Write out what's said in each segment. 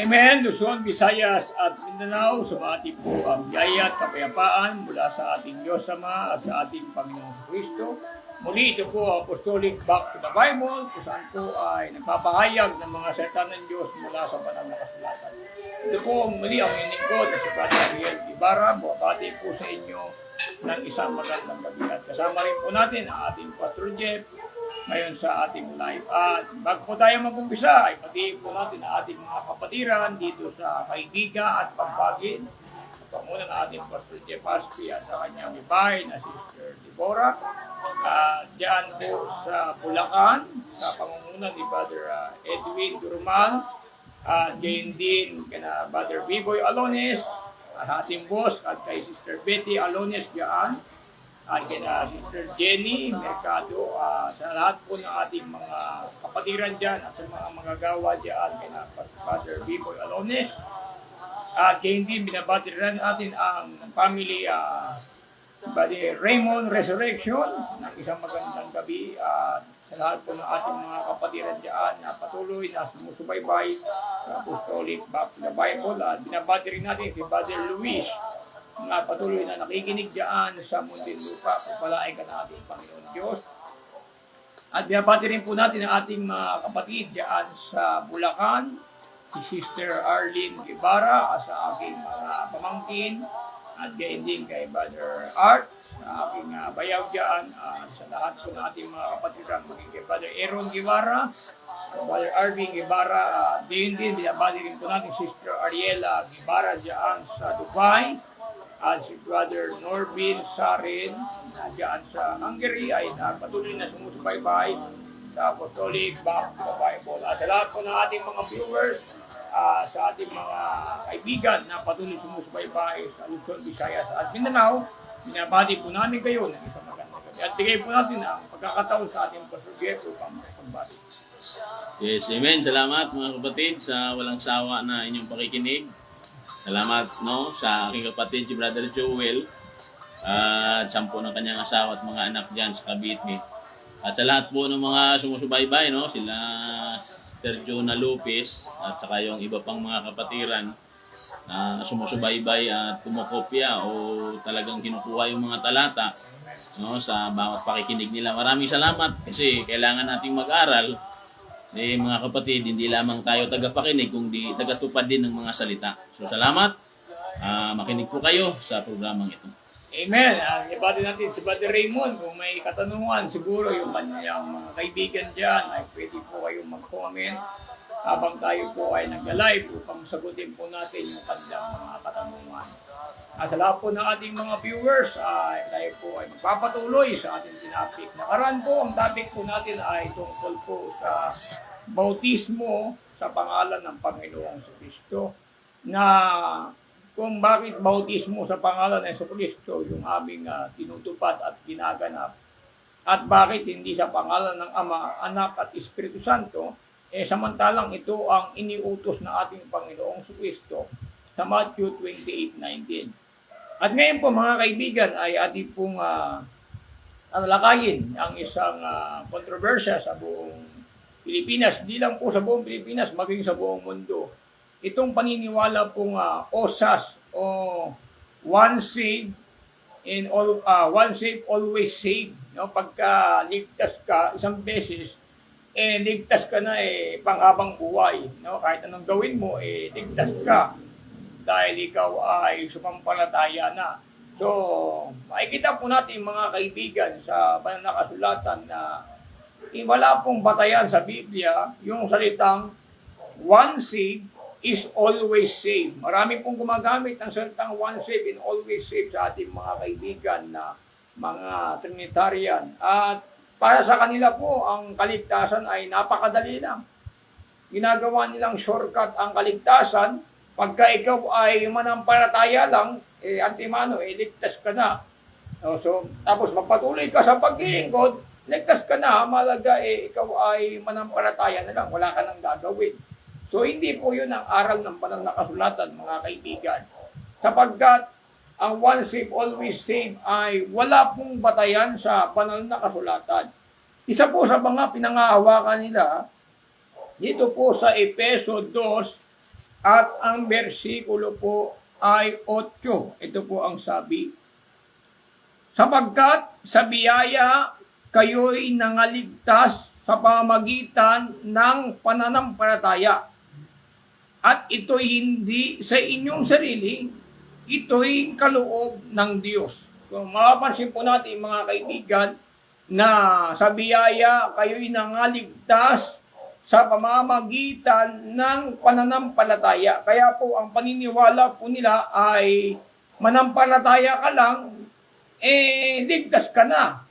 Amen. Luzon, Visayas at Mindanao, sumati po ang biyaya at kapayapaan mula sa ating Diyos Ama at sa ating Panginoong Kristo. Muli ito po ang Apostolic Back to the Bible, kung saan po ay nagpapahayag ng mga salita ng Diyos mula sa banal na kasulatan. Ito po muli ang inyong lingkod na si Brother Ariel Ibarra. Bumabati po sa inyo ng isang magandang gabi. At kasama rin po natin ang ating Pastor Jeff ngayon sa ating live. At bago po tayo mag-umpisa, ay pati po natin ang ating mga kapatiran dito sa Kaibiga at Pampagin. Panguna ng ating Pastor Jeff Aspi at sa kanyang ibay na Sister Deborah. Diyan po sa Bulacan, sa pangunguna ni Brother Edwin Durmal. Gayon din kina Brother Biboy Alones, at ating boss, at kay Sister Betty Alones diyan. At kina Sister Jenny Mercado, sa lahat po ng ating mga kapatiran dyan at sa mga magagawa dyan, kina Father Biboy Alones. At kaya hindi binabati rin natin ang family Brother Raymond Resurrection ng isang magandang gabi. Sa lahat po ng ating mga kapatiran dyan na patuloy na sumusubaybay sa Apostolic Back to the Bible. At binabati rin natin si Brother Luis na patuloy na nakikinig dyan sa Muntinlupa. Pagpalain ka na ating Panginoon Diyos. At binabati rin po natin ang ating mga kapatid dyan sa Bulacan, si Sister Arlene Ibarra, sa aking mga pamangkin, at gayon din kay Brother Art, sa aking bayaw dyan, sa lahat po ng ating mga kapatid, maging kay Brother Aaron Guevara, Brother Arvin Guevara, gayon din, binabati rin po natin Sister Ariela Guevara dyan sa Dubai, at si Brother Norbin Sarin na dyan sa Hungary ay patuloy na sumusubaybay sa Apostolic Back to the Bible. At sa lahat po ng ating mga viewers, sa ating mga kaibigan na patuloy sumusubaybay sa Luzon, Visayas at Mindanao, binabati po namin kayo ng isang magandang gabi. At bigay po natin ang pagkakataon sa ating Pastor Jeff upang makipagbati. Yes, amen. Salamat mga kapatid sa walang sawa na inyong pakikinig. Salamat sa aking kapatid si Brother Joel at sampo ng kanyang asawa at mga anak dyan sa Cavite. At sa lahat po ng mga sumusubaybay, sila Sister Jonah Lopez at saka yung iba pang mga kapatiran na sumusubaybay at kumukopya o talagang kinukuha yung mga talata sa bawat pakikinig nila. Maraming salamat kasi kailangan nating mag-aral. Mga kapatid, hindi lamang tayo tagapakinig, kundi tagatupad din ng mga salita. So salamat, makinig po kayo sa programang ito. Amen. Ibati natin si Brother Raymond. Kung may katanungan, siguro yung kanyang mga kaibigan dyan, ay pwede po kayong mag-comment habang tayo po ay nag-live upang sagutin po natin yung kanyang mga katanungan. Sa lahat po ng ating mga viewers, tayo po ay magpapatuloy sa ating topic. Nakaraan po, ang topic po natin ay tungkol po sa bautismo sa pangalan ng Panginoong Kristo, na kung bakit bautismo sa pangalan ng Kristo yung aming tinutupad at ginaganap, at bakit hindi sa pangalan ng Ama, Anak at Espiritu Santo, samantalang ito ang iniutos ng ating Panginoong Kristo sa Matthew 28:19. At ngayon po mga kaibigan ay ating pong alakayin ang isang kontrobersya sa buong Pilipinas, hindi lang po sa buong Pilipinas, maging sa buong mundo. Itong paniniwala pong OSAS o one saved one saved always saved. Pagka ligtas ka isang beses, ligtas ka na panghabang buhay. Kahit anong gawin mo, ligtas ka dahil ikaw ay sumampalataya na. So, makikita po natin mga kaibigan sa banal na kasulatan na wala pong batayan sa Biblia yung salitang one saved is always saved. Marami pong gumagamit ng salitang one saved and always saved sa ating mga kaibigan na mga Trinitarian. At para sa kanila po, ang kaligtasan ay napakadali lang. Ginagawa nilang shortcut ang kaligtasan. Pagka ikaw ay manampalataya lang, antimano, ligtas ka na. So, tapos magpatuloy ka sa paglilingkod, ligtas ka na, malaga ikaw ay manampalataya na lang, wala ka nang gagawin. So, hindi po yun ang aral ng banal na kasulatan, mga kaibigan. Sapagkat ang one saved, always saved ay wala pong batayan sa banal na kasulatan. Isa po sa mga pinangahawakan nila, dito po sa Efeso 2, At ang bersikulo po ay 8. Ito po ang sabi. Sapagkat sa biyaya kayo'y nangaligtas sa pamamagitan ng pananampalataya. At ito'y hindi sa inyong sarili, ito'y kaloob ng Diyos. So mapapansin po natin mga kaibigan na sa biyaya kayo'y nangaligtas sa pamamagitan ng pananampalataya. Kaya po ang paniniwala po nila ay manampalataya ka lang, ligtas ka na.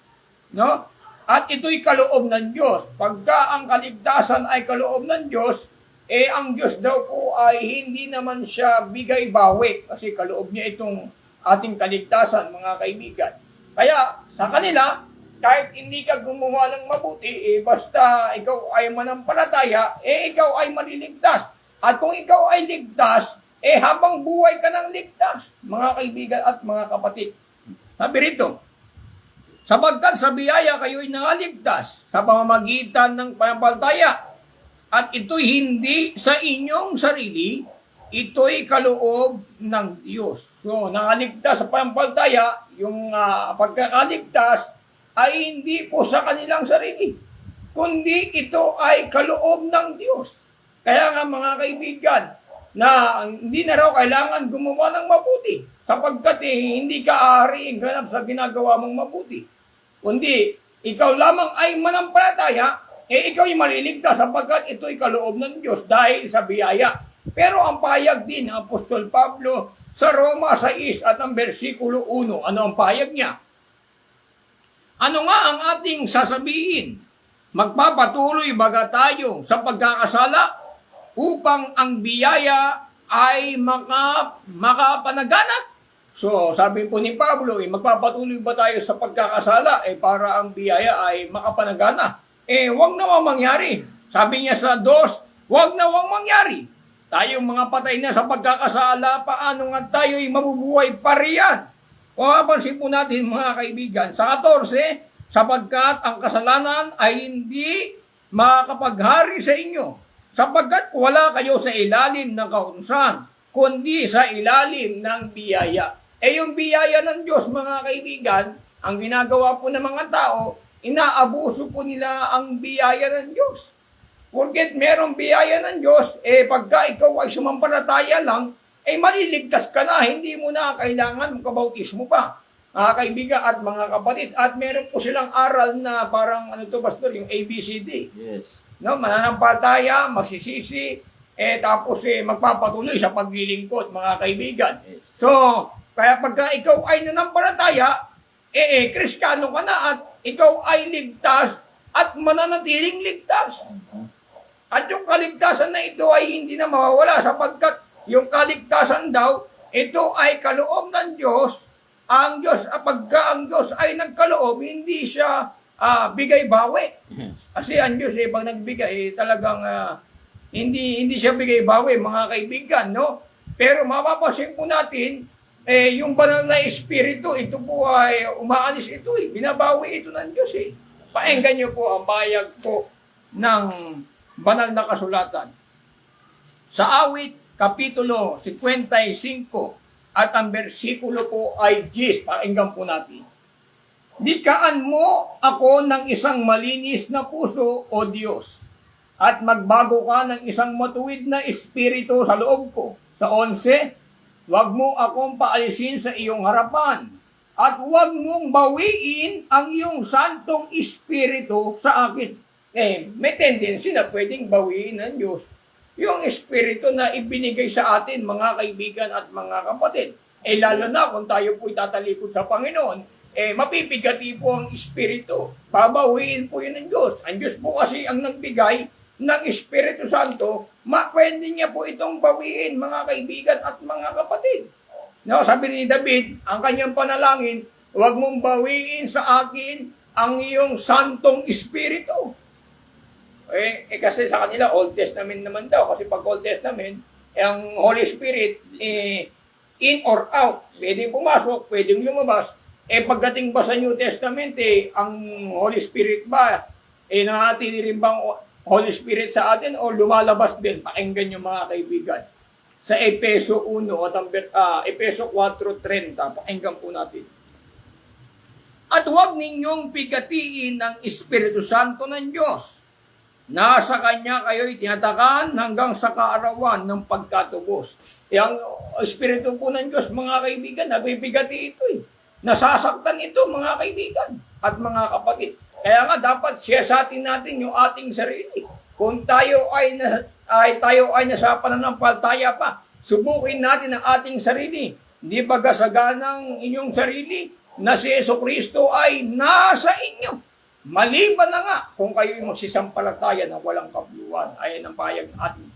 No? At ito'y kaloob ng Diyos. Pagka ang kaligtasan ay kaloob ng Diyos, ang Diyos daw po ay hindi naman siya bigay-bawi kasi kaloob niya itong ating kaligtasan, mga kaibigan. Kaya sa kanila, kahit hindi ka gumawa ng mabuti, basta ikaw ay manampalataya, ikaw ay maliligtas. At kung ikaw ay ligtas, habang buhay ka ng ligtas, mga kaibigan at mga kapatid. Sabi rito, sapagkat sa biyaya kayo'y nangaligtas sa pamamagitan ng pananampalataya, at ito'y hindi sa inyong sarili, ito'y kaloob ng Diyos. So, nangaligtas sa pananampalataya, yung pagkakaligtas, ay hindi po sa kanilang sarili, kundi ito ay kaloob ng Diyos. Kaya nga mga kaibigan, na hindi na raw kailangan gumawa ng mabuti, sapagkat hindi ka aariing ganap sa ginagawa mong mabuti. Kundi, ikaw lamang ay manampalataya, ikaw ay maliligtas sapagkat ito'y kaloob ng Diyos dahil sa biyaya. Pero ang payag din ng Apostol Pablo sa Roma 6 at ang bersikulo 1, ano ang payag niya? Ano nga ang ating sasabihin? Magpapatuloy baga tayo sa pagkakasala upang ang biyaya ay makapanagana? So, sabi po ni Pablo, magpapatuloy ba tayo sa pagkakasala para ang biyaya ay makapanagana? Wag nawang mangyari. Sabi niya sa 2, wag nawang mangyari. Tayong mga patay na sa pagkakasala, paano nga tayo'y mabubuhay pa riyan? Mapapansin po natin mga kaibigan, sa 14, sapagkat ang kasalanan ay hindi makakapaghari sa inyo, sapagkat wala kayo sa ilalim ng kautusan, kundi sa ilalim ng biyaya. Yung biyaya ng Diyos mga kaibigan, ang ginagawa po ng mga tao, inaabuso po nila ang biyaya ng Diyos. Porket merong biyaya ng Diyos, pagka ikaw ay sumampalataya lang, maliligtas ka na, hindi mo na kailangan magkabautismo pa. Mga kaibigan at mga kapatid. At meron po silang aral na parang, pastor, yung ABCD. Yes. No, mananampalataya, magsisisi, tapos magpapatuloy sa paglilingkod, mga kaibigan. Yes. So, kaya pagka ikaw ay nanampalataya, Kristiyano ka na at ikaw ay ligtas at mananatiling ligtas. At yung kaligtasan na ito ay hindi na mawawala sapagkat yung kaligtasan daw, ito ay kaloob ng Diyos. Ang Diyos, pagka ang Diyos ay nagkaloob, hindi siya bigay-bawi. Kasi ang Diyos, pag nagbigay, talagang hindi siya bigay-bawi, mga kaibigan, no? Pero mapapansin po natin, yung banal na espiritu, ito po ay umaalis ito, binabawi ito ng Diyos, Paenggan niyo po ang bayag po ng banal na kasulatan. Sa awit, Kapitulo 55 at ang bersikulo po ay 10. Pakinggan po natin. Dikaan mo ako ng isang malinis na puso, O Diyos, at magbago ka ng isang matuwid na espiritu sa loob ko. Sa 11, huwag mo akong paalisin sa iyong harapan, at huwag mong bawiin ang iyong santong espiritu sa akin. May tendency na pwedeng bawiin ng Diyos yung espiritu na ibinigay sa atin, mga kaibigan at mga kapatid. Lalo na kung tayo po'y tatalikod sa Panginoon, mapipigati po ang espiritu. Babawiin po yun ng Diyos. Ang Diyos po kasi ang nagbigay ng Espiritu Santo, pwede niya po itong bawiin, mga kaibigan at mga kapatid. No, sabi ni David, ang kanyang panalangin, huwag mong bawiin sa akin ang iyong santong espiritu. Kasi sa kanila, Old Testament naman daw. Kasi pag Old Testament, ang Holy Spirit, in or out. Pwede pumasok, pwedeng lumabas. Pagdating ba sa New Testament, ang Holy Spirit ba, nanatili rin bang Holy Spirit sa atin o lumalabas din? Pakinggan nyo mga kaibigan. sa Epeso 1 at Epeso 4:30. Pakinggan po natin. At huwag ninyong pigatiin ang Espiritu Santo ng Diyos. Nasa Kanya kayo'y tinatakan hanggang sa kaarawan ng pagkatubos. Ang Espiritu po ng Diyos, mga kaibigan, nabibigati ito eh. Nasasaktan ito, mga kaibigan at mga kapatid. Kaya nga, dapat siyasatin natin yung ating sarili. Kung tayo ay nasa pananampalataya pa, subukin natin ang ating sarili. Hindi ba gasaganang inyong sarili na si Jesucristo ay nasa inyo? Maliban na nga kung kayo'y magsisampalataya ng walang kabuluhan. Ayan ang pahayag natin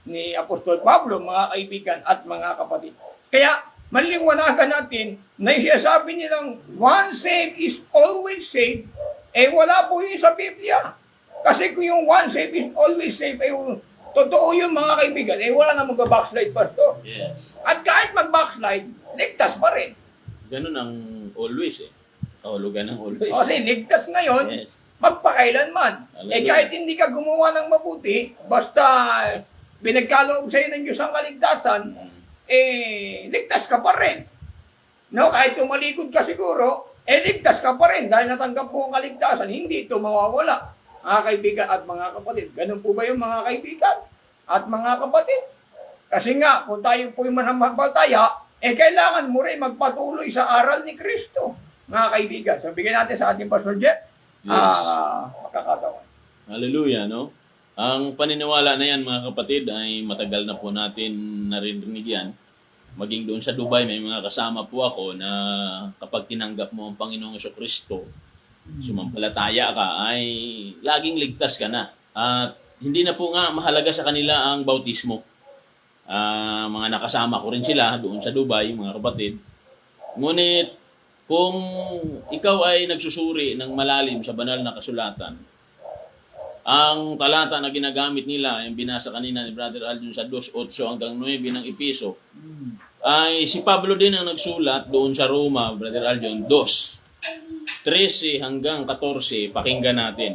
ni Apostol Pablo, mga kaibigan at mga kapatid. Kaya, maliwanagan natin na sinasabi nilang once saved is always saved, wala po yun sa Biblia. Kasi kung yung once saved is always saved, totoo yun mga kaibigan, wala na mag-backslide, Pastor. Yes. At kahit mag-backslide, ligtas pa rin. Ganun ang always eh. Kahulugan ng always. Kasi ligtas ngayon, Yes. magpakailanman. Hallelujah. Kahit hindi ka gumawa ng mabuti, basta binagkaloob sa'yo ng Diyos ang kaligtasan, ligtas ka pa rin. No, kahit tumalikod ka siguro, ligtas ka pa rin dahil natanggap mo ang kaligtasan, hindi ito mawawala. Mga kaibigan at mga kapatid. Ganun po ba yung mga kaibigan at mga kapatid? Kasi nga, kung tayo po yung mananampalataya, kailangan mo rin magpatuloy sa aral ni Kristo. Mga kaibigan, so bigyan natin sa ating Pastor Jeff, makakatawan. Hallelujah, no? Ang paniniwala na yan, mga kapatid, ay matagal na po natin narinig yan. Maging doon sa Dubai, may mga kasama po ako na kapag tinanggap mo ang Panginoong Jesucristo, sumampalataya ka, ay laging ligtas ka na. At hindi na po nga mahalaga sa kanila ang bautismo. Mga nakasama ko rin sila doon sa Dubai, mga kapatid. Ngunit, kung ikaw ay nagsusuri ng malalim sa banal na kasulatan, ang talata na ginagamit nila, yung binasa kanina ni Brother Aljon sa 2:8 hanggang 9 ng Episo, ay si Pablo din ang nagsulat doon sa Roma, Brother Aljon, 2:13 hanggang 14. Pakinggan natin.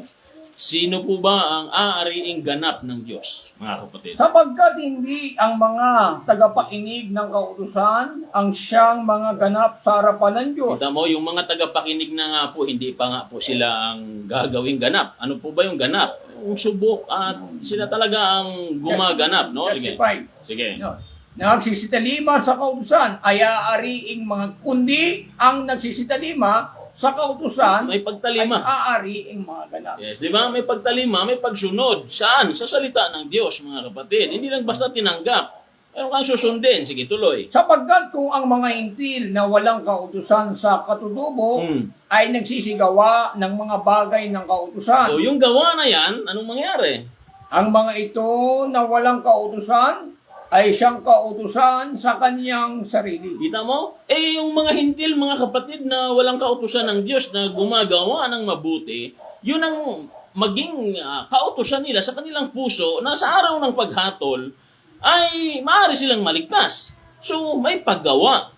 Sino po ba ang aariing ganap ng Diyos, mga kapatid? Sapagkat hindi ang mga tagapakinig ng kautusan ang siyang mga ganap sa harapan ng Diyos. Kita mo, yung mga tagapakinig na nga po, hindi pa nga po sila ang gagawing ganap. Ano po ba yung ganap? Yung subok at sila talaga ang gumaganap, no? Sige. Justified. Sige. No. Nagsisitalima sa kautusan ay aariing mga kundi ang nagsisitalima sa kautusan May pagtalima. ay aariing mga ganap. Yes, di ba? May pagtalima, may pagsunod. Saan? Sa salita ng Diyos, mga kapatid. Hindi lang basta tinanggap. Meron kang susundin. Sige, tuloy. Sapagkat kung ang mga hintil na walang kautusan sa katutubo ay nagsisigawa ng mga bagay ng kautusan. So, yung gawa na yan, anong mangyari? Ang mga ito na walang kautusan ay siyang kautusan sa kaniyang sarili. Kita mo? Yung mga hintil, mga kapatid na walang kautusan ng Diyos na gumagawa ng mabuti, yun ang maging kautusan nila sa kanilang puso na sa araw ng paghatol ay maaari silang maligtas. So, may paggawa.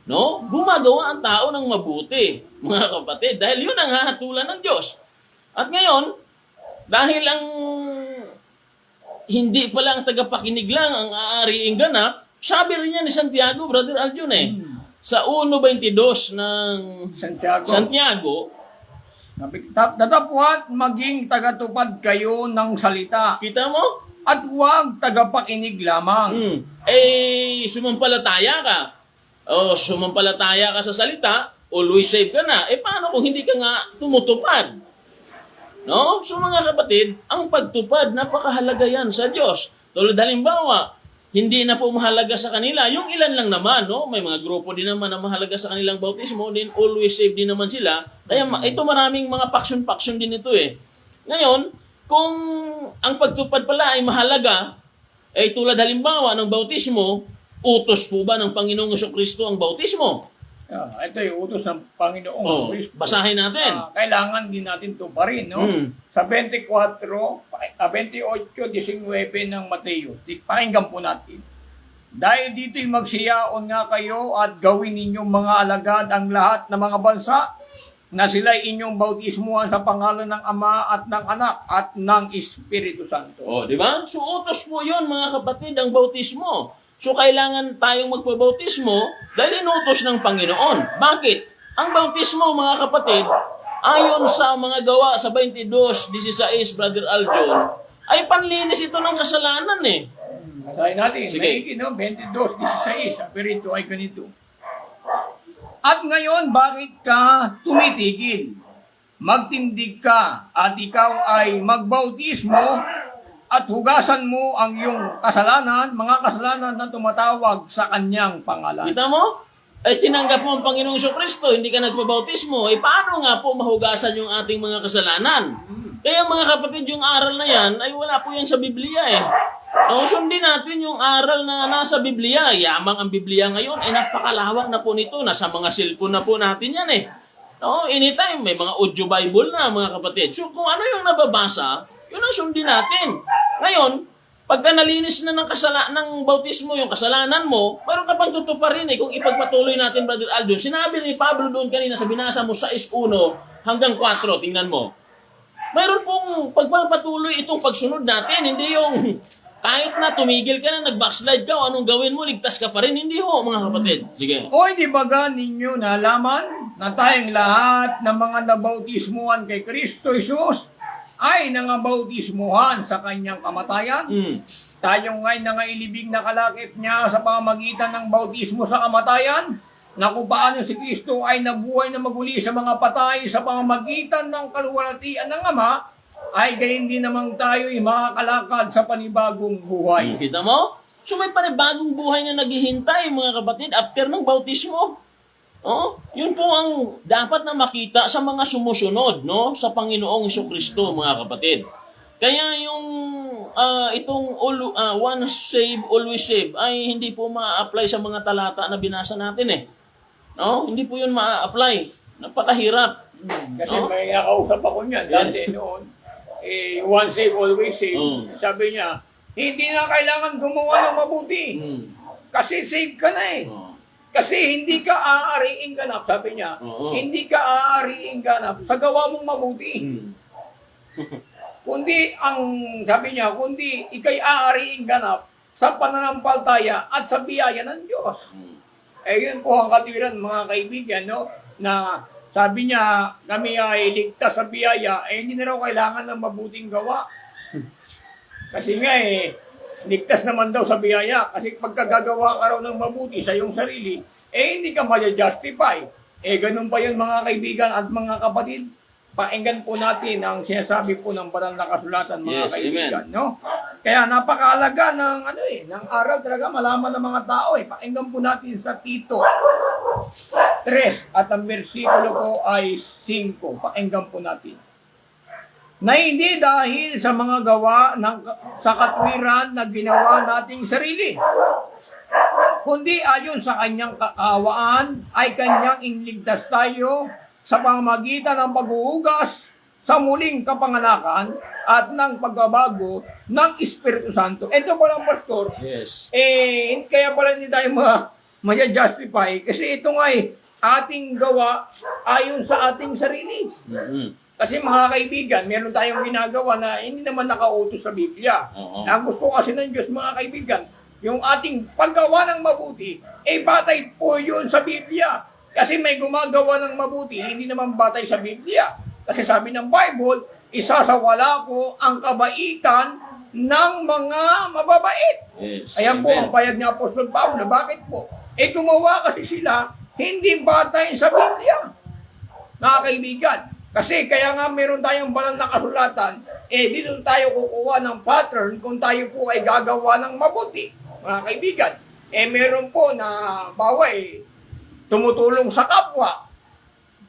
No? Gumagawa ang tao ng mabuti, mga kapatid, dahil yun ang hahatulan ng Diyos. At ngayon, dahil ang hindi pala ang tagapakinig lang ang aariing ganap, sabi rin niya ni Santiago, Brother Aljon sa 1:22 ng Santiago, datapwat maging tagatupad kayo ng salita kita mo? at huwag tagapakinig lamang. Sumampalataya ka. Sumampalataya ka sa salita, always save ka na. Paano kung hindi ka nga tumutupad? No? So mga kapatid, ang pagtupad, napakahalaga yan sa Diyos. Tulad halimbawa, hindi na po mahalaga sa kanila. Yung ilan lang naman, no? May mga grupo din naman na mahalaga sa kanilang bautismo, din always save din naman sila. Kaya ito maraming mga paksyon-paksyon din ito eh. Ngayon, kung ang pagtupad pala ay mahalaga, tulad halimbawa ng bautismo, utos po ba ng Panginoong Jesucristo ang bautismo? Ito yung utos ng Panginoong Kristo. Basahin natin. Kailangan din natin ito pa rin, no? Sa 28:19 ng Mateo. Pakinggan po natin. Dahil dito'y magsiyaon nga kayo at gawin ninyong mga alagad ang lahat ng mga bansa na sila'y inyong bautismuhan sa pangalan ng Ama at ng Anak at ng Espiritu Santo. Di ba? So utos po 'yon, mga kapatid, ang bautismo. So, kailangan tayong magpabautismo dahil inutos ng Panginoon. Bakit? Ang bautismo, mga kapatid, ayon sa mga gawa sa 22:16, Brother Aljon, ay panlinis ito ng kasalanan eh. Basahin natin. Sige. May 22:16. Ang perito ay ganito. At ngayon, bakit ka tumitigil? Magtindig ka at ikaw ay magbautismo at hugasan mo ang iyong kasalanan, mga kasalanan na tumatawag sa kanyang pangalan. Kita mo? Ay tinanggap mo ang Panginoong Kristo, hindi ka nagpabautismo. Eh paano nga po mahugasan yung ating mga kasalanan? Kaya mga kapatid, yung aral na yan, ay wala po yan sa Biblia eh. Sundin natin yung aral na nasa Biblia. Yamang ang Biblia ngayon, ay napakalawak na po nito. Nasa mga cellphone na po natin yan eh. Anytime, may mga audio Bible na mga kapatid. So kung ano yung nababasa, yun ang sundin natin. Ngayon, pagka nalinis na ng bautismo yung kasalanan mo, mayroon ka pang tutuparin eh. Kung ipagpatuloy natin, Brother Aldo, sinabi ni Pablo doon kanina sa binasa mo sa 6:1 hanggang 4, tingnan mo. Mayroon pong pagpapatuloy itong pagsunod natin, hindi yung kahit na tumigil ka na, nag-backslide ka, o anong gawin mo, ligtas ka pa rin. Hindi ho, mga kapatid. Sige. Oy, di ba ninyo nalaman na tayong lahat ng mga nabautismuhan kay Kristo Jesus ay nangabautismuhan sa kanyang kamatayan? Tayo nga'y nangailibig na kalakip niya sa pamamagitan ng bautismo sa kamatayan, na kung paano si Kristo ay nabuhay na maguli sa mga patay sa pamamagitan ng kaluwalhatian ng Ama, ay gayon din naman tayo ay makakalakad sa panibagong buhay. Kita mo? So may panibagong buhay na naghihintay, mga kapatid, after ng bautismo. Yun po ang dapat na makita sa mga sumusunod, no, sa Panginoong Kristo, mga kapatid. Kaya yung itong once save, always save ay hindi po ma-apply sa mga talata na binasa natin eh. No? Hindi po yun ma-apply. Napakahirap. Kasi may nakausap ako niyan dati noon. Once save, always save. Sabi niya, hindi na kailangan gumawa ng mabuti. Kasi save ka na eh. Kasi hindi ka aariing ganap, sabi niya. Hindi ka aariing ganap sa gawa mong mabuti. Kundi sabi niya, kundi ikay aariing ganap sa pananampalataya at sa biyaya ng Diyos. Yun po ang katwiran, mga kaibigan, no? Na sabi niya, kami ay ligtas sa biyaya, hindi na raw kailangan ng mabuting gawa. Kasi nga ligtas naman daw sa biyaya. Kasi pagkagagawa ka raw ng mabuti sa iyong sarili, hindi ka ma-justify. Ganun pa yun, mga kaibigan at mga kapatid. Pakinggan po natin ang sinasabi po ng banal na kasulatan, mga kaibigan. Amen. No? Kaya napakahalaga ng aral talaga, malaman ng mga tao. Pakinggan po natin sa Tito 3 at ang versikulo po ay 5. Pakinggan po natin. Na hindi dahil sa mga gawa sa katwiran na ginawa nating sarili, kundi ayon sa kanyang kakawaan ay kanyang inligtas tayo sa pamamagitan ng paghuhugas sa muling kapanganakan at ng pagbabago ng Espiritu Santo. Ito pa lang, Pastor. Yes. Kaya pala hindi tayo ma-justify kasi ito nga ating gawa ayon sa ating sarili. Kasi mga kaibigan, meron tayong ginagawa na hindi naman nakautos sa Biblia. Ang gusto kasi ng Diyos, mga kaibigan, yung ating paggawa ng mabuti, batay po yun sa Biblia. Kasi may gumagawa ng mabuti, hindi naman batay sa Biblia. Kasi sabi ng Bible, isasawala ko ang kabaitan ng mga mababait. Yes. Ayan po ang payag ni Apostol Pablo. Bakit po? Gumawa kasi sila, hindi batay sa Biblia. Mga kaibigan, kasi kaya nga meron tayong banal na kasulatan, dito tayo kukuha ng pattern kung tayo po ay gagawa ng mabuti. Mga kaibigan, meron po na tumutulong sa kapwa.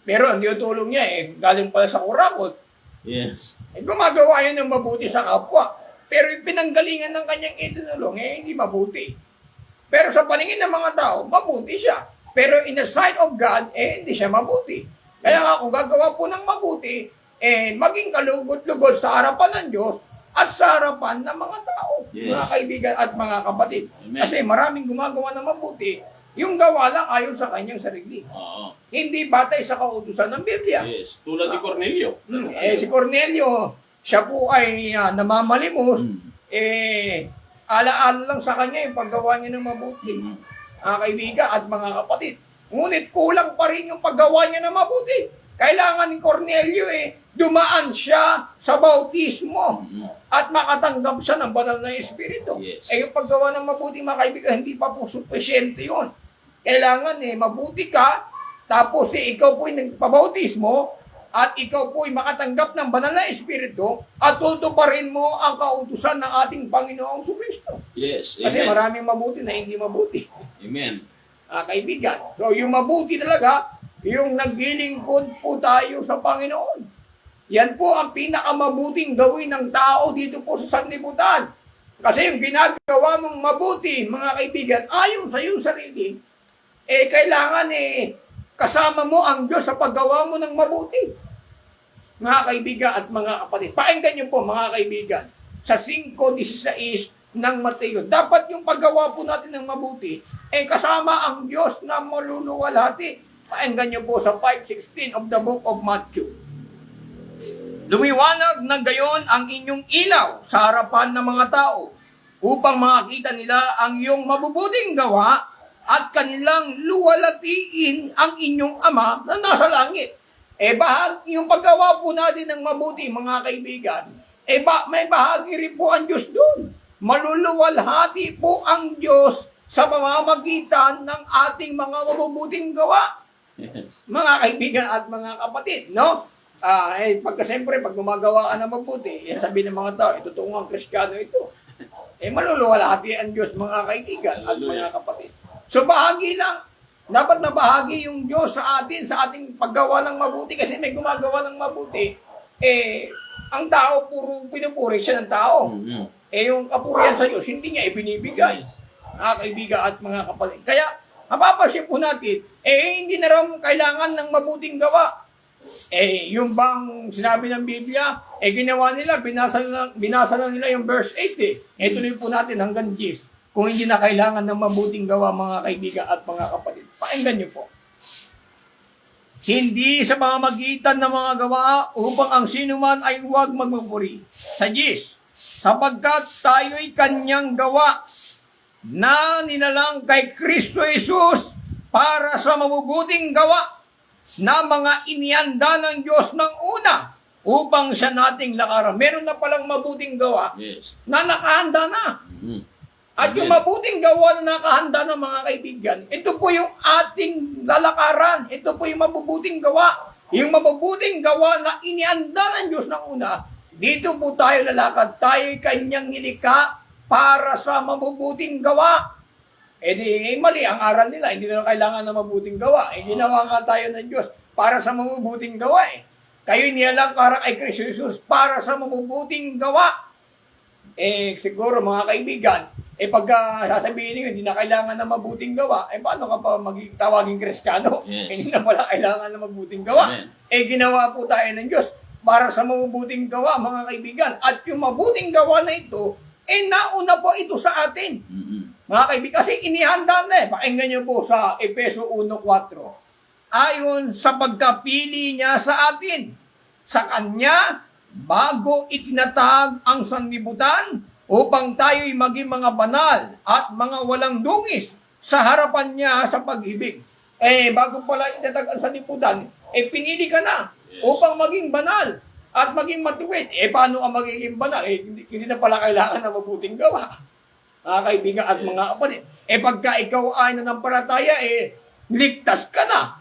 Pero hindi yung tulong niya galing pala sa kurakot. Yes. Gumagawa yun ng mabuti sa kapwa. Pero pinanggalingan ng kanyang itinulong, hindi mabuti. Pero sa paningin ng mga tao, mabuti siya. Pero in the sight of God, hindi siya mabuti. Kaya nga kung gagawa po ng mabuti, maging kalugod-lugod sa harapan ng Diyos at sa harapan ng mga tao, mga kaibigan at mga kapatid. Amen. Kasi maraming gumagawa ng mabuti, yung gawa lang ayon sa kanyang sarili. Hindi batay sa kautusan ng Biblia. Yes. Tulad ni Cornelio. Si Cornelio, siya po ay namamalimos, Alaala lang sa kanya yung paggawa niya ng mabuti. Mga kaibigan at mga kapatid. Ngunit kulang pa rin yung paggawa niya ng mabuti. Kailangan ni Cornelio dumaan siya sa bautismo at makatanggap siya ng banal na Espiritu. Yes. Yung paggawa ng mabuti, mga kaibigan, hindi pa po sufficiente yun. Kailangan mabuti ka, tapos ikaw po'y nagpabautismo, at ikaw po'y makatanggap ng banal na Espiritu, at tutuparin mo ang kautusan ng ating Panginoong Kristo. Yes. Kasi Amen. maraming mabuti na hindi mabuti. Amen. Kaibigan. So, yung mabuti talaga, yung naglilingkod po tayo sa Panginoon. Yan po ang pinakamabuting gawin ng tao dito po sa sanlibutan. Kasi yung ginagawa mong mabuti, mga kaibigan, ayon sa iyong sarili, kailangan kasama mo ang Diyos sa paggawa mo ng mabuti. Mga kaibigan at mga kapatid, pakinggan niyo po mga kaibigan, sa 5:16 ng Mateo, dapat yung paggawa po natin ng mabuti, kasama ang Diyos na maluluwalhati. Pakinggan niyo po sa 5:16 of the book of Matthew. Lumiwanag na gayon ang inyong ilaw sa harapan ng mga tao, upang makita nila ang iyong mabubuting gawa at kanilang luwalatiin ang inyong Ama na nasa langit. Yung paggawa po natin ng mabuti, mga kaibigan, may bahagi rin po ang Diyos doon. Maluluwalhati po ang Diyos sa pamamagitan ng ating mga mabubuting gawa. Yes. Mga kaibigan at mga kapatid, no? Siyempre, pag gumagawa ka ng mabuti, sabi ng mga tao, ito ang Kristiyano ito. Maluluwalhati ang Diyos, mga kaibigan at mga kapatid. So, bahagi lang. Dapat na bahagi yung Diyos sa atin, sa ating paggawa ng mabuti. Kasi may gumagawa ng mabuti, ang tao, puro pinupuri siya ng tao. Yung kapurihan sa Diyos, hindi niya ibinibigay. Mga kaibigan at mga kapatid. Kaya, mapapansin po natin, hindi na raw kailangan ng mabuting gawa. Yung bang sinabi ng Biblia, ginawa nila, binasa lang nila yung verse 8 Tuloy po natin hanggang 10. Kung hindi na kailangan ng mabuting gawa, mga kaibigan at mga kapatid. Pakinggan niyo po. Hindi sa pamamagitan ng mga gawa upang ang sinuman ay huwag magmupuri. Sa 10, sapagkat tayo'y kanyang gawa na nilalang kay Kristo Jesus para sa mabubuting gawa na mga inianda ng Diyos ng una upang siya nating lakaran. Meron na palang mabuting gawa Yes. na nakahanda na. At yung Amen. mabuting gawa na nakahanda ng mga kaibigan, ito po yung ating lalakaran. Ito po yung mabubuting gawa. Yung mabubuting gawa na inianda ng Diyos ng una, dito po tayo lalakad. Tayo'y kanyang nilikha para sa mabubuting gawa. Di mali ang aral nila. Hindi na kailangan ng mabuting gawa. Ginawa nga tayo ng Diyos para sa mabubuting gawa. Kayo niyalang para kay Kristo Jesus para sa mabubuting gawa. Siguro mga kaibigan, pagka sasabihin niyo, hindi na kailangan ng mabuting gawa, paano ka pa tawaging Kristiyano? Yes. Hindi na wala kailangan ng mabuting gawa. Amen. Ginawa po tayo ng Diyos para sa mabuting gawa, mga kaibigan. At yung mabuting gawa na ito, nauna po ito sa atin. Mga kaibigan, kasi inihanda na Pakinggan niyo po sa Efeso 1:4. Ayon sa pagkapili niya sa atin, sa Kanya, bago itinatag ang sanlibutan, upang tayo'y maging mga banal at mga walang dungis sa harapan niya sa pag-ibig. Bago pala itinatag ang sanlibutan, pinili ka na upang maging banal at maging matuwid. Paano ka magiging banal? Hindi na pala kailangan ng mabuting gawa. Mga kaibigan at mga kapatid. Pagka ikaw ay nanampalataya, ligtas ka na.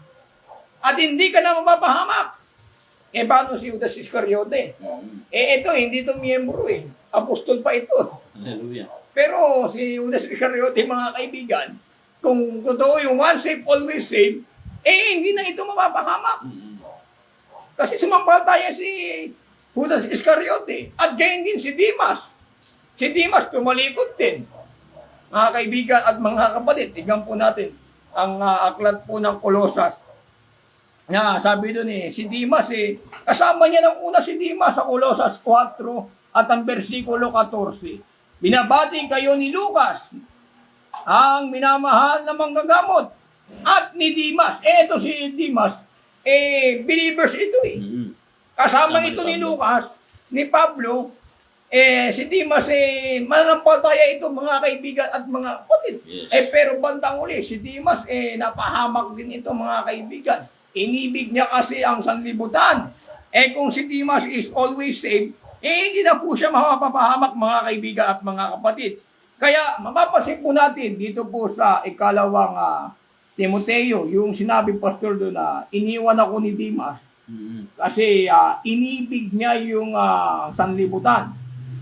At hindi ka na mapapahamak. Paano si Judas Iscariote? Ito, hindi ito miyembro Apostol pa ito. Hallelujah. Pero si Judas Iscariote, mga kaibigan, kung totoo yung one save, always save, hindi na ito mapapahamak. Kasi sumampalataya si Judas Iscariote. At gayon din si Dimas. Si Dimas tumalikod din. Mga kaibigan at mga kapatid, tignan po natin ang aklat po ng Kolosas. Sabi doon si Dimas kasama niya ng una si Dimas sa Kolosas 4 at ang versikulo 14. Binabati kayo ni Lucas, ang minamahal na manggagamot, at ni Dimas. Ito si Dimas, believers ito Kasama ito ni Lucas, ni Pablo, si Dimas, mananampalataya ito mga kaibigan at mga kapatid. Yes. Pero bandang uli, si Dimas, napahamak din ito mga kaibigan. Inibig niya kasi ang sanlibutan. Kung si Dimas is always saved, hindi na po siya mapapahamak mga kaibigan at mga kapatid. Kaya mapapansin po natin dito po sa ikalawang Timoteo, yung sinabi pastor doon na iniwan ako ni Dimas kasi inibig niya yung sanlibutan.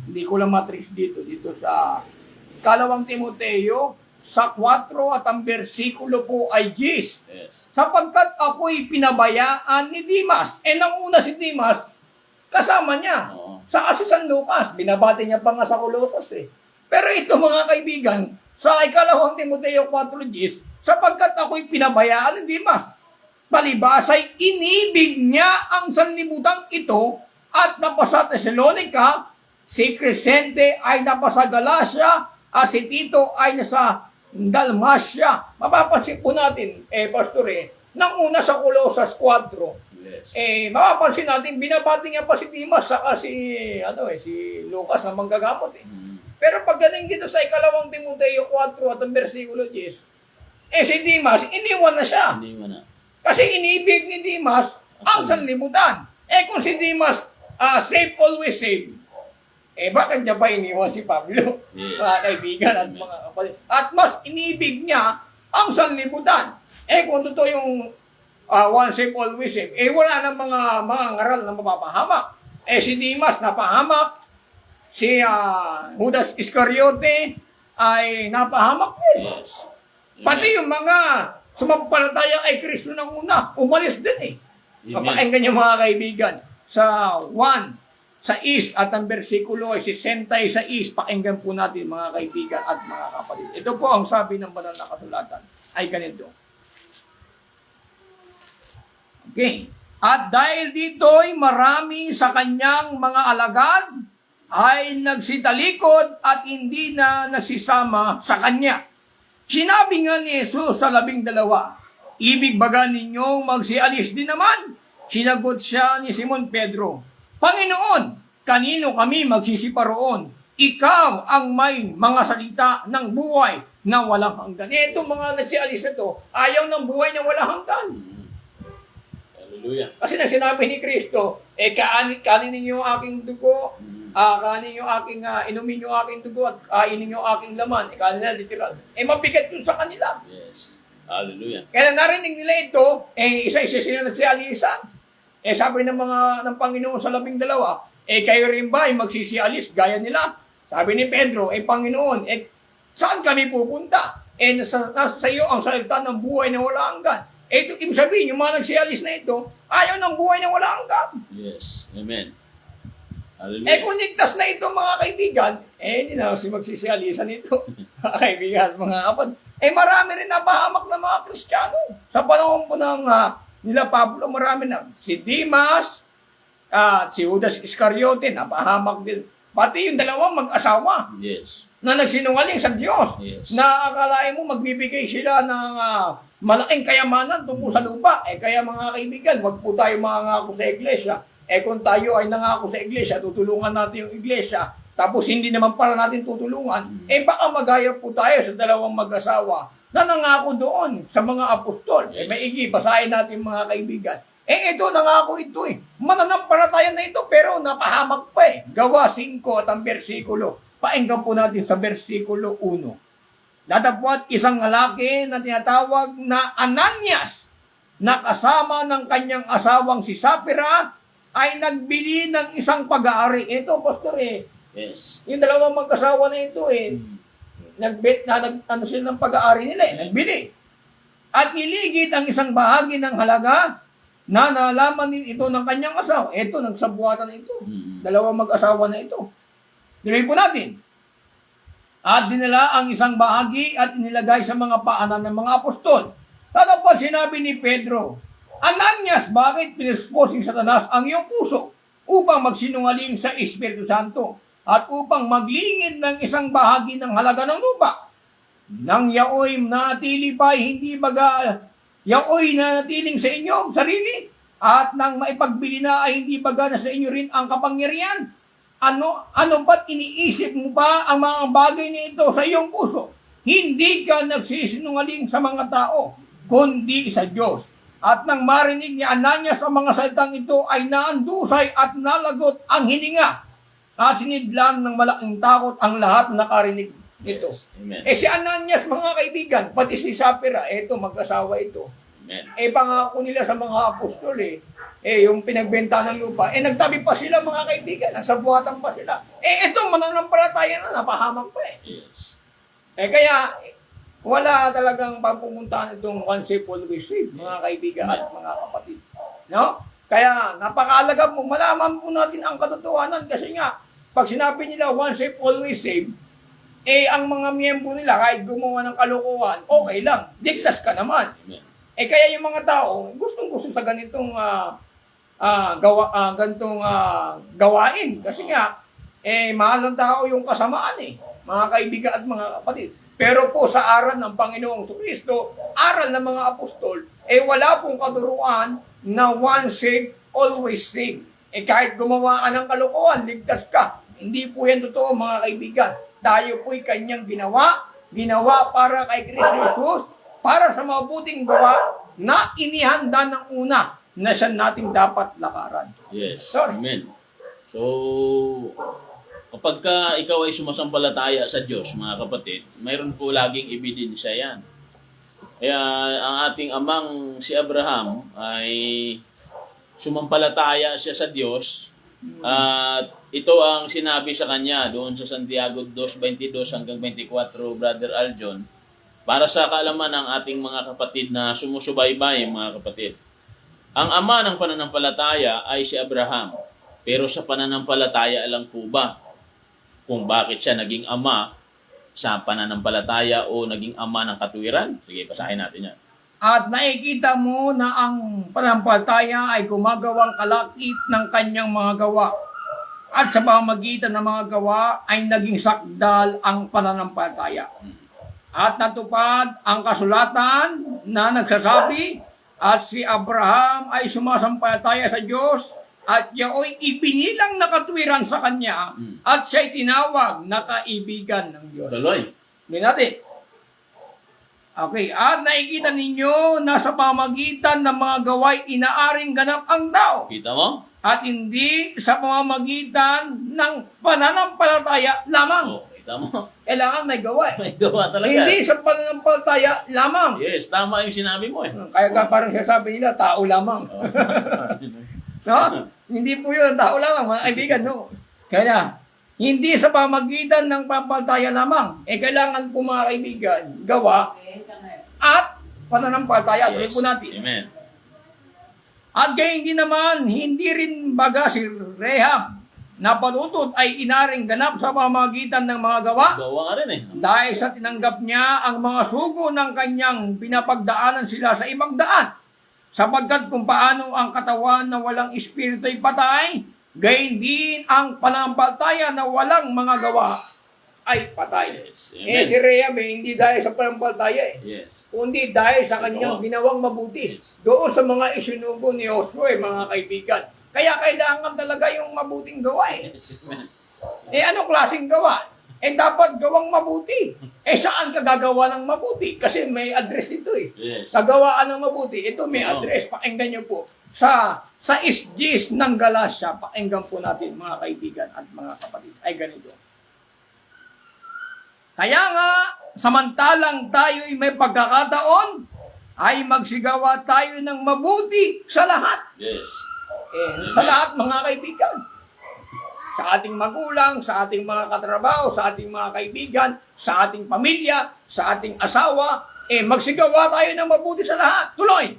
Hindi ko lang matrix dito sa ikalawang Timoteo sa 4 at ang bersikulo po ay 10. Yes. Sapagkat ako'y pinabayaan ni Dimas. Nang una si Dimas, kasama niya. Oo. Sa San Lucas, binabati niya pa nga sa Colosas Pero ito mga kaibigan, sa ikalawang Timoteo 4:10, sapagkat ako'y pinabayaan ni Dimas. Palibasay, inibig niya ang sanlibutan ito at napasa Thessalonica, si Crescente ay napasa Galacia, at si Tito ay nasa Dalmatia. Mapapansin po natin, pastor, nang una sa Colosas 4, Yes. mapapansin natin, binabati niya pa si Dimas, saka si Lucas na manggagamot Pero pagdating dito sa ikalawang Timoteo 4 at ang versikulo 10, si Dimas, iniwan na siya. Hindi mo na. Kasi inibig ni Dimas ang sanlibutan. Kung si Dimas, save, always save, bakit niya ba iniwan si Pablo? Yes. Mga kaibigan at mga kapatid. At mas inibig niya ang sanlibutan. Kung totoo yung one save, always save, wala nang mga ngaral na mapapahamak. Si Dimas napahamak, si Judas Iscariote ay napahamak din. Yes. Pati yung mga sumampalataya kay Kristo ng una, umalis din Amen. Papakinggan niyo mga kaibigan. Sa 1, sa at ang bersikulo ay 66, pakinggan po natin mga kaibigan at mga kapatid. Ito po ang sabi ng banal na kasulatan, ay ganito. Okay. At dahil dito'y marami sa kanyang mga alagad ay nagsitalikod at hindi na nagsisama sa kanya. Sinabi nga ni Jesus sa 12, ibig baga ninyong magsialis din naman? Sinagot siya ni Simon Pedro, Panginoon, kanino kami magsisiparoon? Ikaw ang may mga salita ng buhay na walang hanggan. Itong mga nagsialis na to, ayaw ng buhay na walang hanggan. Hallelujah. Kasi nang sinabi ni Kristo, kanin ninyo ang aking dugo, kanin yung aking, inumin yung aking dugo at kainin yung aking laman. Kanin na literal. Mabigat yun sa kanila. Yes. Hallelujah. Kaya narinig nila ito, isa-isa sila nagsialisan. Sabi ng ng Panginoon sa 12, kayo rin ba ay magsisialis gaya nila? Sabi ni Pedro, Panginoon, saan kami pupunta? Nasa iyo ang salita ng buhay na wala hanggan. Ito, ibig sabihin, yung mga nagsialis na ito, ayaw ng buhay na wala hanggan. Yes. Amen. Hallelujah. Kung ligtas na ito, mga kaibigan, hindi na si magsisialisan ito. Mga kaibigan, mga kapatid. Marami rin napahamak na mga Kristiyano. Sa panahon po ng nila Pablo, marami na. Si Dimas, si Judas Iscariote, napahamak din. Pati yung dalawang mag-asawa Yes. na nagsinungaling sa Diyos. Yes. Na akalain mo magbibigay sila ng malaking kayamanan tungkol sa lupa. Kaya mga kaibigan, wag po tayo mangako sa iglesia. Kung tayo ay nangako sa iglesia, tutulungan natin yung iglesia, tapos hindi naman pala natin tutulungan, baka magaya po tayo sa dalawang mag-asawa na nangako doon sa mga apostol. Maigi, basahin natin mga kaibigan. Ito, nangako ito Mananampalataya na ito, pero napahamak pa Gawa 5 at ang bersikulo. Painggan po natin sa bersikulo 1. Datapwat isang lalaki na tinatawag na Ananias, na kasama ng kanyang asawang si Sapphira, ay nagbili ng isang pag-aari. Ito, pastor Yes. yung dalawang mag-asawa na ito nagbet na sila ng pag-aari nila nagbili. At niligid ang isang bahagi ng halaga na nalaman din ito ng kanyang asawa. Ito, nagsabuatan na ito. Dalawang mag-asawa na ito. Tuloy po natin. At dinala ang isang bahagi at inilagay sa mga paanan ng mga apostol. Tatapos sinabi ni Pedro, Ananias, bakit pinispos ni Satanas ang iyong puso upang magsinungaling sa Espiritu Santo at upang maglingid ng isang bahagi ng halaga ng lupa? Nang yaoy natili pa, hindi baga yaoy na natiling sa inyong sarili? At nang maipagbili na ay hindi baga na sa inyo rin ang kapangyarihan? ano ba't iniisip mo ba ang mga bagay na ito sa iyong puso? Hindi ka nagsisinungaling sa mga tao, kundi sa Diyos. At nang marinig ni Ananias ang mga salitang ito ay naandusay at nalagot ang hininga. Sinidlan ng malaking takot ang lahat na nakarinig nito. Yes. Amen. Si Ananias, mga kaibigan, pati si Sapphira, mag-asawa ito. Amen. Pangako nila sa mga apostol yung pinagbenta ng lupa, nagtabi pa sila mga kaibigan, nasa buhatan pa sila. Ito, mananampalataya na, napahamak pa Yes. Kaya, wala talagang papupuntahan itong once saved, always saved, mga kaibigan at mga kapatid. No? Kaya, napakahalaga po, malaman po natin ang katotohanan kasi nga, pag sinabi nila once saved, always saved, ang mga miyembro nila, kahit gumawa ng kalokohan, okay lang, ligtas ka naman. Amen. Kaya yung mga tao, gustong-gusto sa ganitong gawain. Kasi nga, mahal ng tao yung kasamaan mga kaibigan at mga kapatid. Pero po sa aral ng Panginoong Kristo, aral ng mga apostol, wala pong katuruan na once saved, always saved. Kahit gumawa ka ng kalokohan, ligtas ka. Hindi po yan totoo mga kaibigan. Tayo po'y kanyang ginawa para kay Kristo Jesus, para sa mabuting gawa na inihanda ng una na siya nating dapat lakaran. Yes. Sorry. Amen. So, kapag ikaw ay sumasampalataya sa Diyos, mga kapatid, mayroon po laging ebidensya yan. Kaya ang ating amang si Abraham ay sumampalataya siya sa Diyos at ito ang sinabi sa kanya doon sa Santiago 2:22 hanggang 24, Brother Aljon, para sa kaalaman ng ating mga kapatid na sumusubaybay, mga kapatid. Ang ama ng pananampalataya ay si Abraham. Pero sa pananampalataya lang po ba kung bakit siya naging ama sa pananampalataya o naging ama ng katuwiran? Sige, basahin natin yan. At nakikita mo na ang pananampalataya ay gumagawang kalakip ng kanyang mga gawa. At sa pamamagitan ng mga gawa ay naging sakdal ang pananampalataya. At natupad ang kasulatan na nagsasabi, at si Abraham ay sumasampalataya sa Diyos at yaoy ipinilang na katwiran sa kanya at siya'y tinawag na kaibigan ng Diyos. Tuloy. Hindi natin. Okay, at nakikita ninyo na sa pamagitan ng mga gaway inaaring ganap ang tao. Kita mo? At hindi sa pamamagitan ng pananampalataya lamang. Oh, kita mo? Kailangan may gawa. May gawa talaga. Hindi sa pananampalataya lamang. Yes, tama yung sinabi mo Kaya parang sabi nila, tao lamang. Oh. No? Hindi po yun, tao lamang, mga kaibigan, no? Kaya, hindi sa pamagitan ng pampalataya lamang, kailangan po mga kaibigan, gawa at pananampalataya. Tuloy po natin. Amen. At gayon din naman, hindi rin baga si Rehab na palutot ay inaring ganap sa pamamagitan ng mga gawa Gawa nga rin dahil sa tinanggap niya ang mga sugo ng kanyang pinapagdaanan sila sa ibang daan. Sapagkat kung paano ang katawan na walang espiritu ay patay, gayon din ang pananampalataya na walang mga gawa ay patay. Yes. Amen. Si Rehab hindi dahil sa pananampalataya Yes. kundi dahil sa kanyang ginawang mabuti. Yes. Doon sa mga isinugo ni Joshua, mga kaibigan. Kaya kailangan talaga yung mabuting gawa Yes. Amen. anong klaseng gawa? Dapat gawang mabuti. Saan ka gagawa ng mabuti? Kasi may address ito Yes. Kagawaan ng mabuti, ito may Oo. address. Pakinggan niyo po. Sa SGs ng Galacia, pakinggan po natin mga kaibigan at mga kapatid. Ay ganito. Kaya nga, samantalang tayo'y may pagkakataon, ay magsigawa tayo ng mabuti sa lahat. Yes. Sa lahat mga kaibigan. Sa ating magulang, sa ating mga katrabaho, sa ating mga kaibigan, sa ating pamilya, sa ating asawa, magsigawa tayo ng mabuti sa lahat. Tuloy!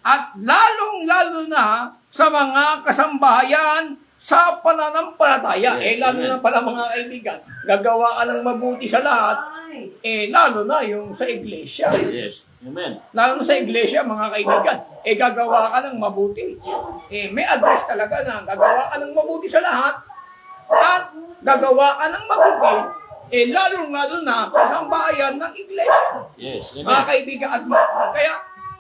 At lalong-lalo na sa mga kasambahayan sa pananampalataya. Yes, Lalo amen. na pala mga kaibigan, gagawa ka ng mabuti sa lahat, lalo na yung sa iglesia. Yes. Amen. Lalo na sa iglesia, mga kaibigan, gagawa ka ng mabuti. May address talaga na gagawa ka ng mabuti sa lahat at gagawa ka ng mabuti, lalo na sa bayan ng iglesia. Yes. Mga Amen. kaibigan at mga kaya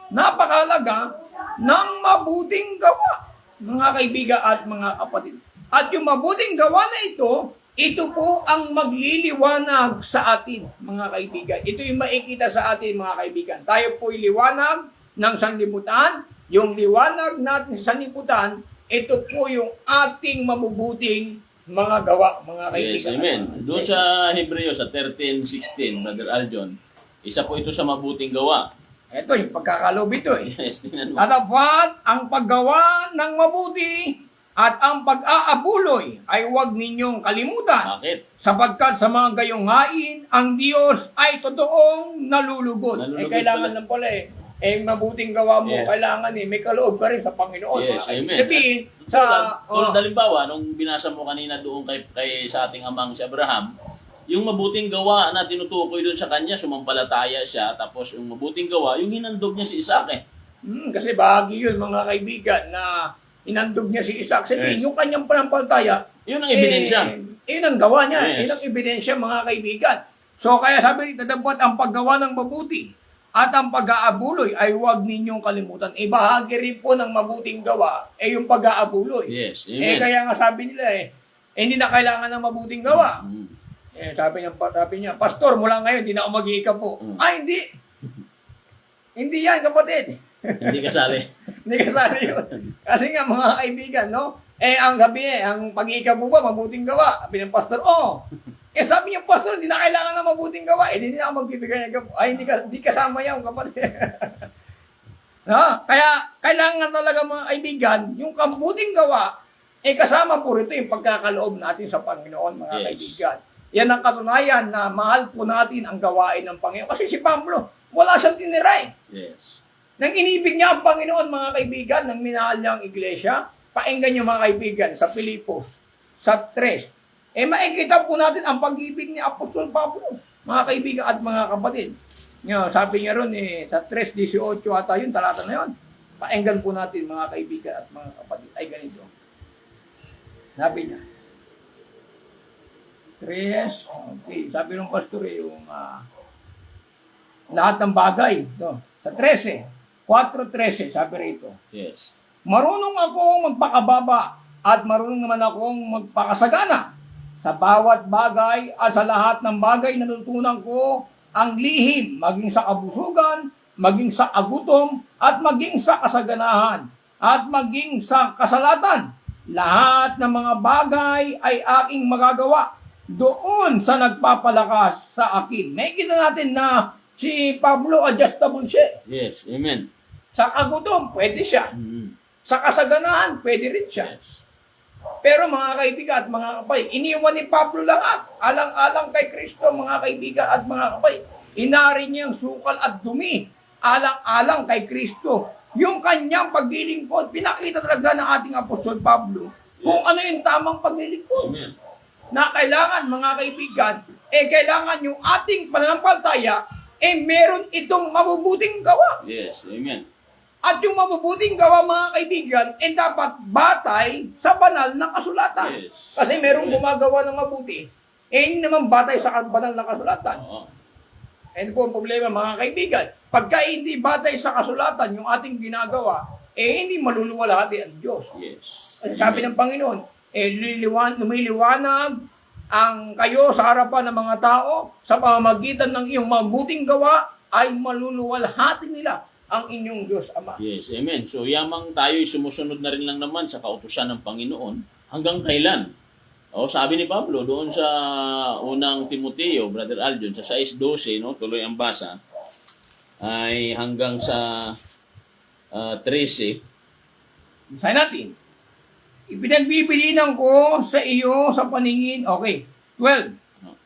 napakalaga ng mabuting gawa, mga kaibigan at mga kapatid. At yung mabuting gawa na ito po ang magliliwanag sa atin, mga kaibigan. Ito yung makikita sa atin, mga kaibigan. Tayo po'y liwanag ng sanlibutan. Yung liwanag natin sa sanlibutan, ito po yung ating mabubuting mga gawa, mga kaibigan. Yes, amen. Doon sa Hebreo, sa 13:16, Brother Aljon, isa po ito sa mabuting gawa. Ito, yung pagkakalob ito eh. Yes, tingnan mo. Tatapat ang paggawa ng mabuti at ang pag-aabuloy ay huwag ninyong kalimutan. Bakit? Sapagkat sa mga gayong hain, ang Diyos ay totoong nalulugod. Nalulugod Kailangan pala. lang pala mabuting gawa mo, Yes. kailangan may kaloob ka rin sa Panginoon. Yes, Mga amen. sabihin, sa, Tulad halimbawa, nung binasa mo kanina doon kay sa ating amang si Abraham, yung mabuting gawa na tinutukoy doon sa kanya, sumampalataya siya, tapos yung mabuting gawa, yung hinandog niya si Isaac eh. kasi bahagi yun, mga kaibigan, na inandog niya si Isaac. Sabihin, Yes. yung kanyang panampalataya, Yun ang ebidensya. yun ang gawa niya. Yes. Yun ang ebidensya, mga kaibigan. So, kaya sabi rin, dapat ang paggawa ng mabuti at ang pag-aabuloy ay huwag ninyong kalimutan. Bahagi rin po ng mabuting gawa yung pag-aabuloy. Yes, amen. Kaya nga sabi nila hindi na kailangan ng mabuting gawa. Mm. Sabi niya, Pastor, mula ngayon, hindi na ako mag-iika po. Hindi. Hindi yan, kapatid. Hindi kasali. Hindi kasali yun. Kasi nga, mga kaibigan, no? Ang sabi ang pag-iika po ba, mabuting gawa? Sabi ng pastor, sabi niya, pastor, hindi na kailangan ng mabuting gawa. Hindi na ako magbibigay ng gawa. Hindi kasama yan, kapatid. No? Kaya, kailangan talaga, mga kaibigan, yung mabuting gawa, kasama po rito yung pagkakaloob natin sa Panginoon, mga Yes. kaibigan. Yan ang katunayan na mahal po natin ang gawain ng Panginoon. Kasi si Pablo, wala siyang tiniray. Yes. Nang inibig niya ang Panginoon, mga kaibigan, nang minahal niya ang iglesia, painggan niyo, mga kaibigan, sa Pilipos, sa 3. Makikita po natin ang pag-ibig ni Apostol Pablo, mga kaibigan at mga kapatid. Sabi niya ron, sa 3:18 ata yun, talata na yun. Painggan po natin, mga kaibigan at mga kapatid. Ay, ganito. Sabi niya, 3, okay. Sabi ng pastor, yung lahat ng bagay. Sa 13, 4:13, sabi rito. Yes. Marunong akong magpakababa at marunong naman akong magpakasagana. Sa bawat bagay at sa lahat ng bagay natutunan ko ang lihim, maging sa kabusugan, maging sa agutom, at maging sa kasaganahan, at maging sa kasalatan. Lahat ng mga bagay ay aking magagawa doon sa nagpapalakas sa akin. Nakikita natin na si Pablo adjustable siya. Yes, amen. Sa kagutom, pwede siya. Mm. Sa kasaganahan, pwede rin siya. Yes. Pero mga kaibigan at mga kapay, iniwan ni Pablo lahat. Alang-alang kay Kristo, mga kaibigan at mga kapay. Inari niya ang sukal at dumi. Alang-alang kay Kristo. Yung kanyang paglilingkod, pinakita talaga ng ating Apostol Pablo kung ano yung tamang paglilingkod. Amen. Na kailangan, mga kaibigan, kailangan yung ating pananampalataya, meron itong mabubuting gawa. Yes, amen. At yung mabubuting gawa, mga kaibigan, dapat batay sa banal na kasulatan. Yes. Kasi merong gumagawa ng mabuti, hindi naman batay sa banal na kasulatan. Oo. Ito po ang problema, mga kaibigan. Pagka hindi batay sa kasulatan yung ating ginagawa, hindi maluluwalhati ang Diyos. Yes. Kasi sabi ng Panginoon, lumiliwanag ang kayo sa harapan ng mga tao sa pamamagitan ng iyong mabuting gawa ay maluluwalhati nila ang inyong Diyos Ama. Yes, amen. So, yamang tayo'y sumusunod na rin lang naman sa kautusan ng Panginoon hanggang kailan? O, sabi ni Pablo doon sa unang Timoteo, Brother Aljon, sa 6:12, no, tuloy ang basa, ay hanggang sa 13. Basahin natin. Ipinagbibilinan ko sa iyo sa paningin, okay, 12.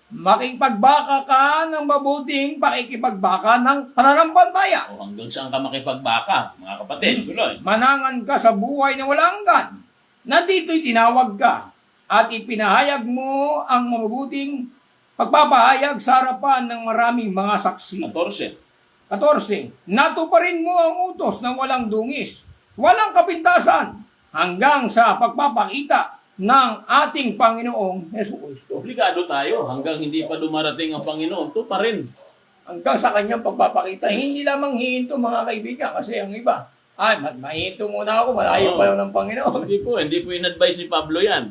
Makipagbaka ka ng mabuting pakikipagbaka ng pananampalataya. O, hanggang saan ka makipagbaka, mga kapatid? Tuloy. Manangan ka sa buhay na walang hanggan, na dito'y tinawag ka, at ipinahayag mo ang mabuting pagpapahayag sa harapan ng maraming mga saksi. 14. 14. Natuparin mo ang utos ng walang dungis, walang kapintasan, hanggang sa pagpapakita ng ating Panginoong Jesucristo. Obligado tayo hanggang hindi pa dumarating ang Panginoon. Ito pa rin. Hanggang sa kanyang pagpapakita. Hindi lamang hihinto, mga kaibigan, kasi ang iba, mahinto muna ako, malayo pa lang ng Panginoon. Hindi po in-advise ni Pablo yan.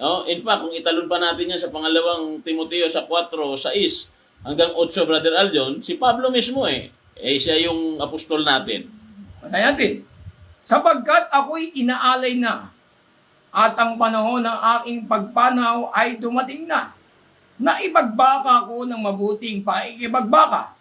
No? In fact, kung italon pa natin yan sa pangalawang Timoteo sa 4:6 hanggang 8, Brother Aljon, si Pablo mismo siya yung apostol natin. Patayin natin. Sapagkat ako'y inaalay na at ang panahon ng aking pagpanaw ay dumating na. Naipagbaka ko ng mabuting paikipagbaka.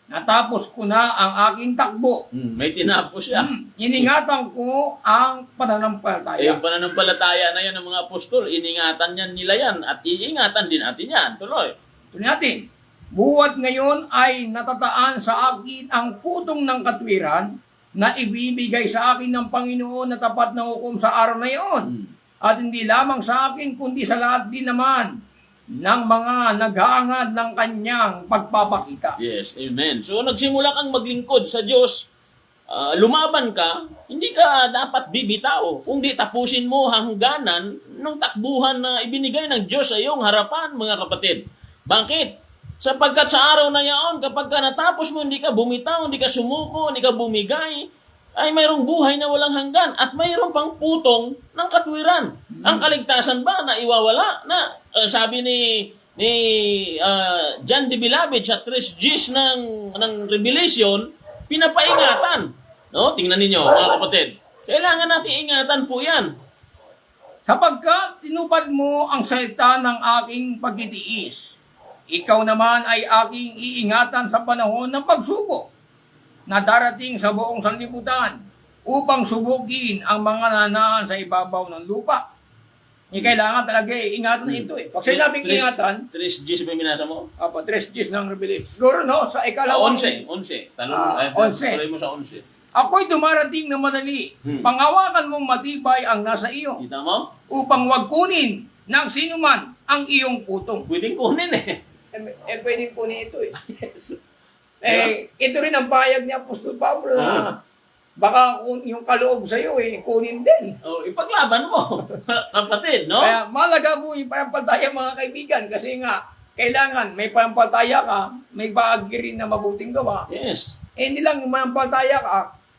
Natapos ko na ang aking takbo. May tinapos siya. Iningatan ko ang pananampalataya. Yung pananampalataya na yan ng mga apostol, iningatan yan nila yan at iingatan din natin yan. Tuloy. Ito natin. Buhat ngayon ay natataan sa akin ang putong ng katwiran na ibibigay sa akin ng Panginoon na tapat na hukom sa araw na iyon. At hindi lamang sa akin, kundi sa lahat din naman ng mga nag-aangad ng kanyang pagpapakita. Yes, amen. So, nagsimula kang maglingkod sa Diyos, lumaban ka, hindi ka dapat bibitaw. Kung di tapusin mo hangganan ng takbuhan na ibinigay ng Diyos sa iyong harapan, mga kapatid. Bakit? Sapagkat sa araw na yaon, kapag ka natapos mo, hindi ka bumitaw, hindi ka sumuko, hindi ka bumigay, ay mayroong buhay na walang hanggan at mayroong pang putong ng katwiran. Ang kaligtasan ba na iwawala? Na sabi ni John de Beloved sa 3 Gs ng Revelation, pinapaingatan. No? Tingnan ninyo, mga kapatid. Kailangan natin ingatan po yan. Sapagkat tinupad mo ang salita ng aking pagtitiis, ikaw naman ay aking iingatan sa panahon ng pagsubok na darating sa buong sanlibutan upang subukin ang mga nanaan sa ibabaw ng lupa. Kailangan talaga ingatan na ito . Pag sinabing ingatan, 3 Gs ba minasa mo? 3 Gs ng Revelation. Siguro no, sa ikalawang... 11. Tanong, 11. tuloy mo sa 11. Ako'y dumarating na madali. Panghawakan mong matibay ang nasa iyo Kita mo? upang wag kunin ng sinuman ang iyong putong. Pwedeng kunin Pwedeng kunin ito . Ito rin ang payag ni Apostol Pablo na baka yung kaloob sa iyo kunin din. Ipaglaban mo, kapatid, no? Kaya malaga po yung panampalataya, mga kaibigan, kasi nga kailangan may panampalataya ka, may bahagi rin na mabuting gawa. Yes. Hindi lang manampalataya ka,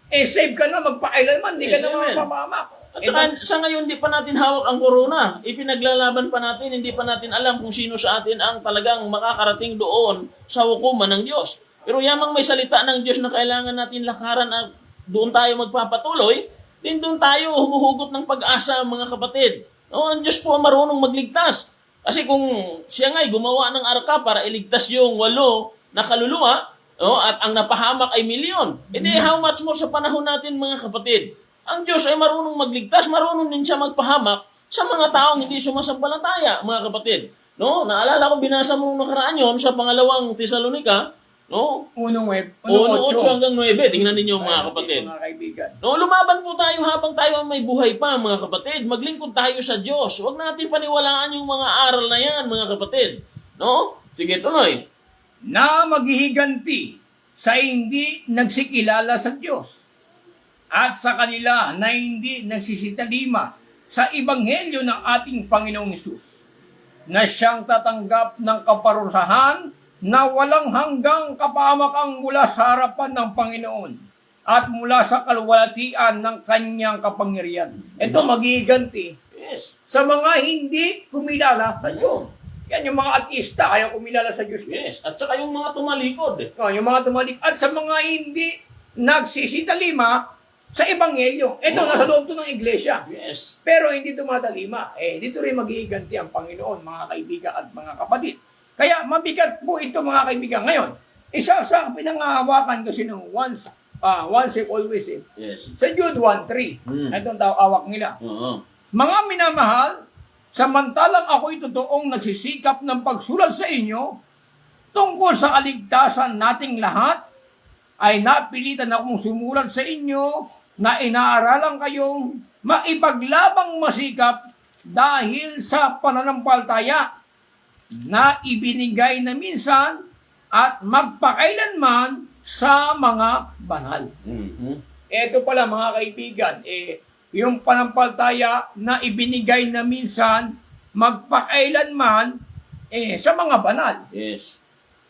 save ka na magpakailanman, hindi ka na mapapamak. At saka, sa ngayon, hindi pa natin hawak ang corona. Ipinaglalaban pa natin, hindi pa natin alam kung sino sa atin ang talagang makakarating doon sa hukuman ng Diyos. Pero yamang may salita ng Diyos na kailangan natin lakaran at doon tayo magpapatuloy, din doon tayo humuhugot ng pag-asa, mga kapatid. No, ang Diyos po marunong magligtas. Kasi kung siya nga'y gumawa ng arka para iligtas yung 8 na kaluluwa, no, at ang napahamak ay 1,000,000, edi how much more sa panahon natin, mga kapatid? Ang Diyos ay marunong magligtas, marunong din siya magpahamak sa mga taong hindi sumasampalataya, mga kapatid. No, naalala ko, binasa mo nakaraan yon sa pangalawang Tesalonica, no? 1:8 hanggang 9. Tingnan ninyo, mga kapatid. Mga kaibigan. No, lumaban po tayo habang tayo may buhay pa, mga kapatid. Maglingkod tayo sa Diyos. Huwag natin paniwalaan yung mga aral na yan, mga kapatid. No? Sige, tuloy. Na maghihiganti sa hindi nagsikilala sa Diyos at sa kanila na hindi nagsisitalima sa ebanghelyo ng ating Panginoong Hesus, na siyang tatanggap ng kaparusahan na walang hanggang kapahamakang mula sa harapan ng Panginoon at mula sa kalwalatian ng kanyang kapangyarihan. Ito maghihiganti sa mga hindi kumilala sa Diyos. Yan yung mga ateista, ayaw kumilala sa Diyos. Yes, at saka yung mga tumalikod. Yung mga tumalikod. At sa mga hindi nagsisitalima sa ebanghelyo. Ito, nasa loob to ng iglesia. Yes. Pero hindi tumatalima. Dito rin maghihiganti ang Panginoon, mga kaibigan at mga kapatid. Kaya mabigat po ito, mga kaibigan. Ngayon, isa sa pinangahawakan kasi ng once save, always save. Yes. Sa Jude 1:3. Itong awak nila. Mga minamahal, samantalang ako'y totoong nagsisikap ng pagsulat sa inyo tungkol sa kaligtasan nating lahat, ay napilitan akong sumulat sa inyo na inaaralan kayong maipaglabang masikap dahil sa pananampalataya na ibinigay na minsan at magpakailanman sa mga banal. Ito pala, mga kaibigan, yung panampalataya na ibinigay na minsan magpakailanman sa mga banal. Yes.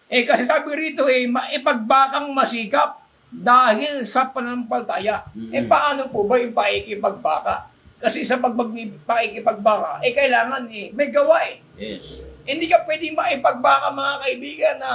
Kasi sabi rito, maipagbakang masikap dahil sa pananampalataya. Paano po ba yung paikipagbaka? Kasi sa pakikipagbaka, kailangan may gawa eh. Yes. Hindi ka pwedeng maipagbaka mga kaibigan na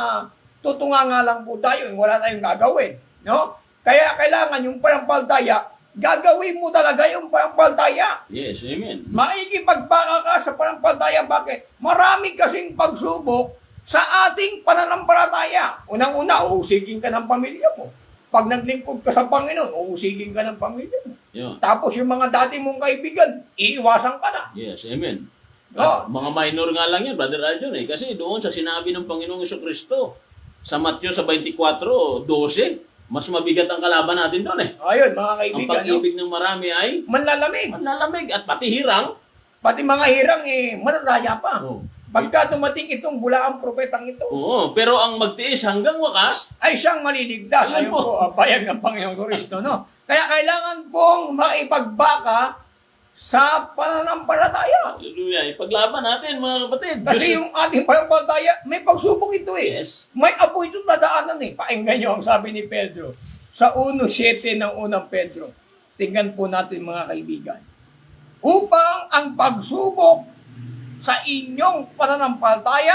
tutunga nga lang po tayo, wala tayong gagawin. No? Kaya kailangan yung panampalataya, gagawin mo talaga yung panampalataya. Yes, amen. Maikipagbaka ka sa panampalataya. Bakit? Marami kasing pagsubok sa ating pananampalataya. Unang-una, uusigin ka ng pamilya mo. Pag naglingkod ka sa Panginoon, uusigin ka ng pamilya mo. Yun. Tapos yung mga dati mong kaibigan, iiwasan ka na. Yes, amen. Oh. At mga minor nga lang yan, Brother Aljon eh. Kasi doon sa sinabi ng Panginoong Jesucristo, sa Matthew sa 24:12, mas mabigat ang kalaban natin doon eh. Ayun, mga Ang kaibigan. pag-ibig ng marami ay Manlalamig. at pati hirang. Pati mga hirang, manaraya pa. Oh. Pagka tumating itong bulaang propetang ito, Oo, pero ang magtiis hanggang wakas, ay siyang maliligtas. Ayun Ayun po, ang payag ng Panginoong Kristo, no? Kaya kailangan pong maipagbaka sa pananampalataya. hallelujah, ipaglaban natin mga kapatid. Kasi yung ating pananampalataya, may pagsubok ito eh. Yes. May apoy itong dadaanan eh. Pakinggan nyo ang sabi ni Pedro. Sa 1:7 ng unang Pedro. Tingnan po natin mga kaibigan. Upang ang pagsubok sa inyong pananampalataya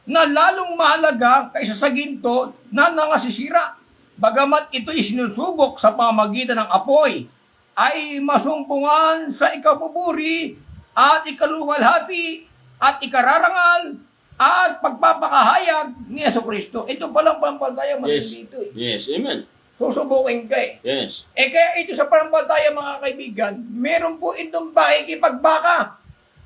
na lalong mahalaga kaysa sa ginto na nangasisira. Bagamat ito'y sinusubok sa pamagitan ng apoy, ay masumpungan sa ikapupuri at ikaluwalhati at ikararangal at pagpapakahayag ni Jesucristo. Ito palang panampalataya Yes. matindi ito eh. Yes, amen. Susubukin ka eh. Yes. Kaya ito sa panampalataya mga kaibigan, meron po itong pakikipagbaka.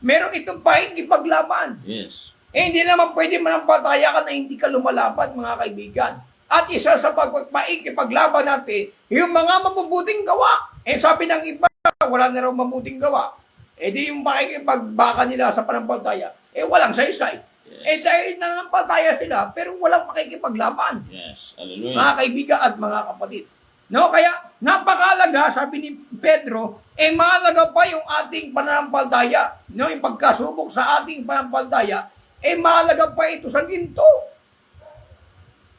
Meron itong pakikipaglaban. Yes. Hindi naman pwede manampalataya ka na hindi ka lumalaban mga kaibigan. At isa sa pakikipaglaban natin, yung mga mabubuting gawa. Sabi ng iba, wala na raw mabuting gawa. Di yung pakikipagbaka nila sa panampalataya, walang saysay. Yes. Dahil nanampalataya sila, pero walang pakikipaglaban. Yes. Hallelujah. Mga kaibigan at mga kapatid. No, kaya napakalaga, sabi ni Pedro, mahalaga pa yung ating pananampalataya. No, yung pagkasubok sa ating pananampalataya, mahalaga pa ito sa ginto.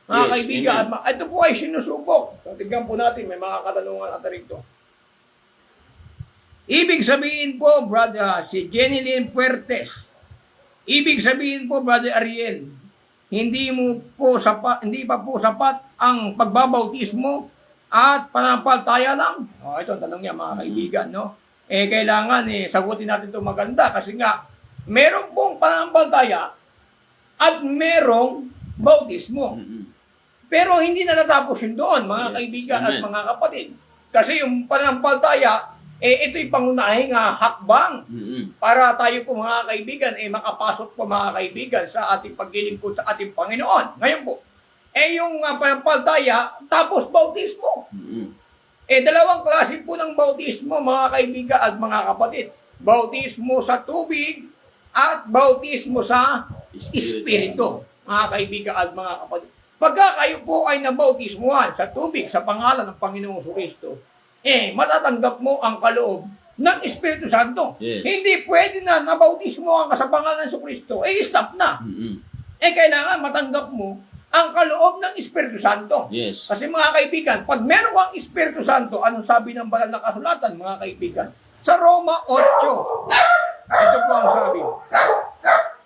Mga Yes, kaibigan, amen. ito po ay sinusubok. So, tignan po natin, may mga katanungan at rito. Ibig sabihin po, brother, si Jenny Lynn Fuertes, ibig sabihin po, brother Ariel, hindi pa po sapat ang pagbabautismo at pananampalataya lang. Ito ang tanong niya mga kaibigan, no? Kailangan sagutin natin ito maganda kasi nga meron pong pananampalataya at merong bautismo. Mm-mm. Pero hindi na natapos yun doon, mga Yes, kaibigan amen. at mga kapatid. Kasi yung pananampalataya, ito'y pangunahing hakbang Mm-mm. para tayo po mga kaibigan, makapasok po mga kaibigan sa ating paglilingkod sa ating Panginoon. Ngayon po, yung pananampalataya, tapos bautismo. Mm-mm. Dalawang klase po ng bautismo, mga kaibigan at mga kapatid. Bautismo sa tubig at bautismo sa Espiritu, mga kaibigan at mga kapatid. Pagka kayo po ay nabautismuhan sa tubig sa pangalan ng Panginoong Kristo, matatanggap mo ang kaloob ng Espiritu Santo. Yes. Hindi pwede na nabautismuhan ka sa pangalan ng Kristo, stop na. Mm-mm. Kailangan matanggap mo ang kaloob ng Espiritu Santo. Yes. Kasi mga kaibigan, pag meron kang Espiritu Santo, anong sabi ng banal na kasulatan, mga kaibigan? Sa Roma 8. Ito po ang sabi.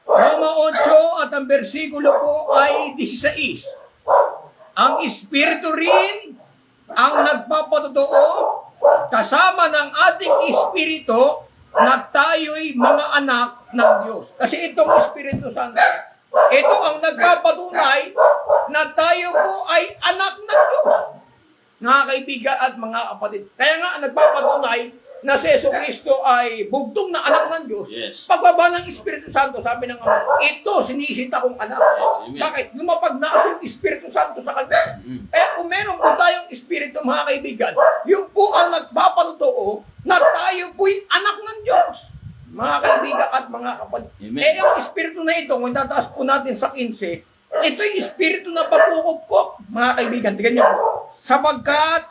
Roma 8 at ang bersikulo po ay 16. Ang Espiritu rin ang nagpapatotoo kasama ng ating Espiritu na tayo'y mga anak ng Diyos. Kasi itong Espiritu Santo, ito ang nagpapatunay na tayo po ay anak ng Diyos. Mga kaibigan at mga kapatid. Kaya nga nagpapatunay na si Jesucristo ay bugtong na anak ng Diyos. Yes. Pagbaba ng Espiritu Santo, sabi ng Ama, ito sinisita kong anak. Amen. Bakit? Lumapag na yung Espiritu Santo sa kanya. Kaya kung meron po tayong Espiritu, mga kaibigan, yung po ang nagpapatotoo na tayo po'y anak ng Diyos. Mga kaibigan at mga kapatid. Amen. Yung Espiritu na ito, kung tataas po natin sa 15, ito'y Espiritu na papukop-kop. Mga kaibigan, tignan niyo po. Sapagkat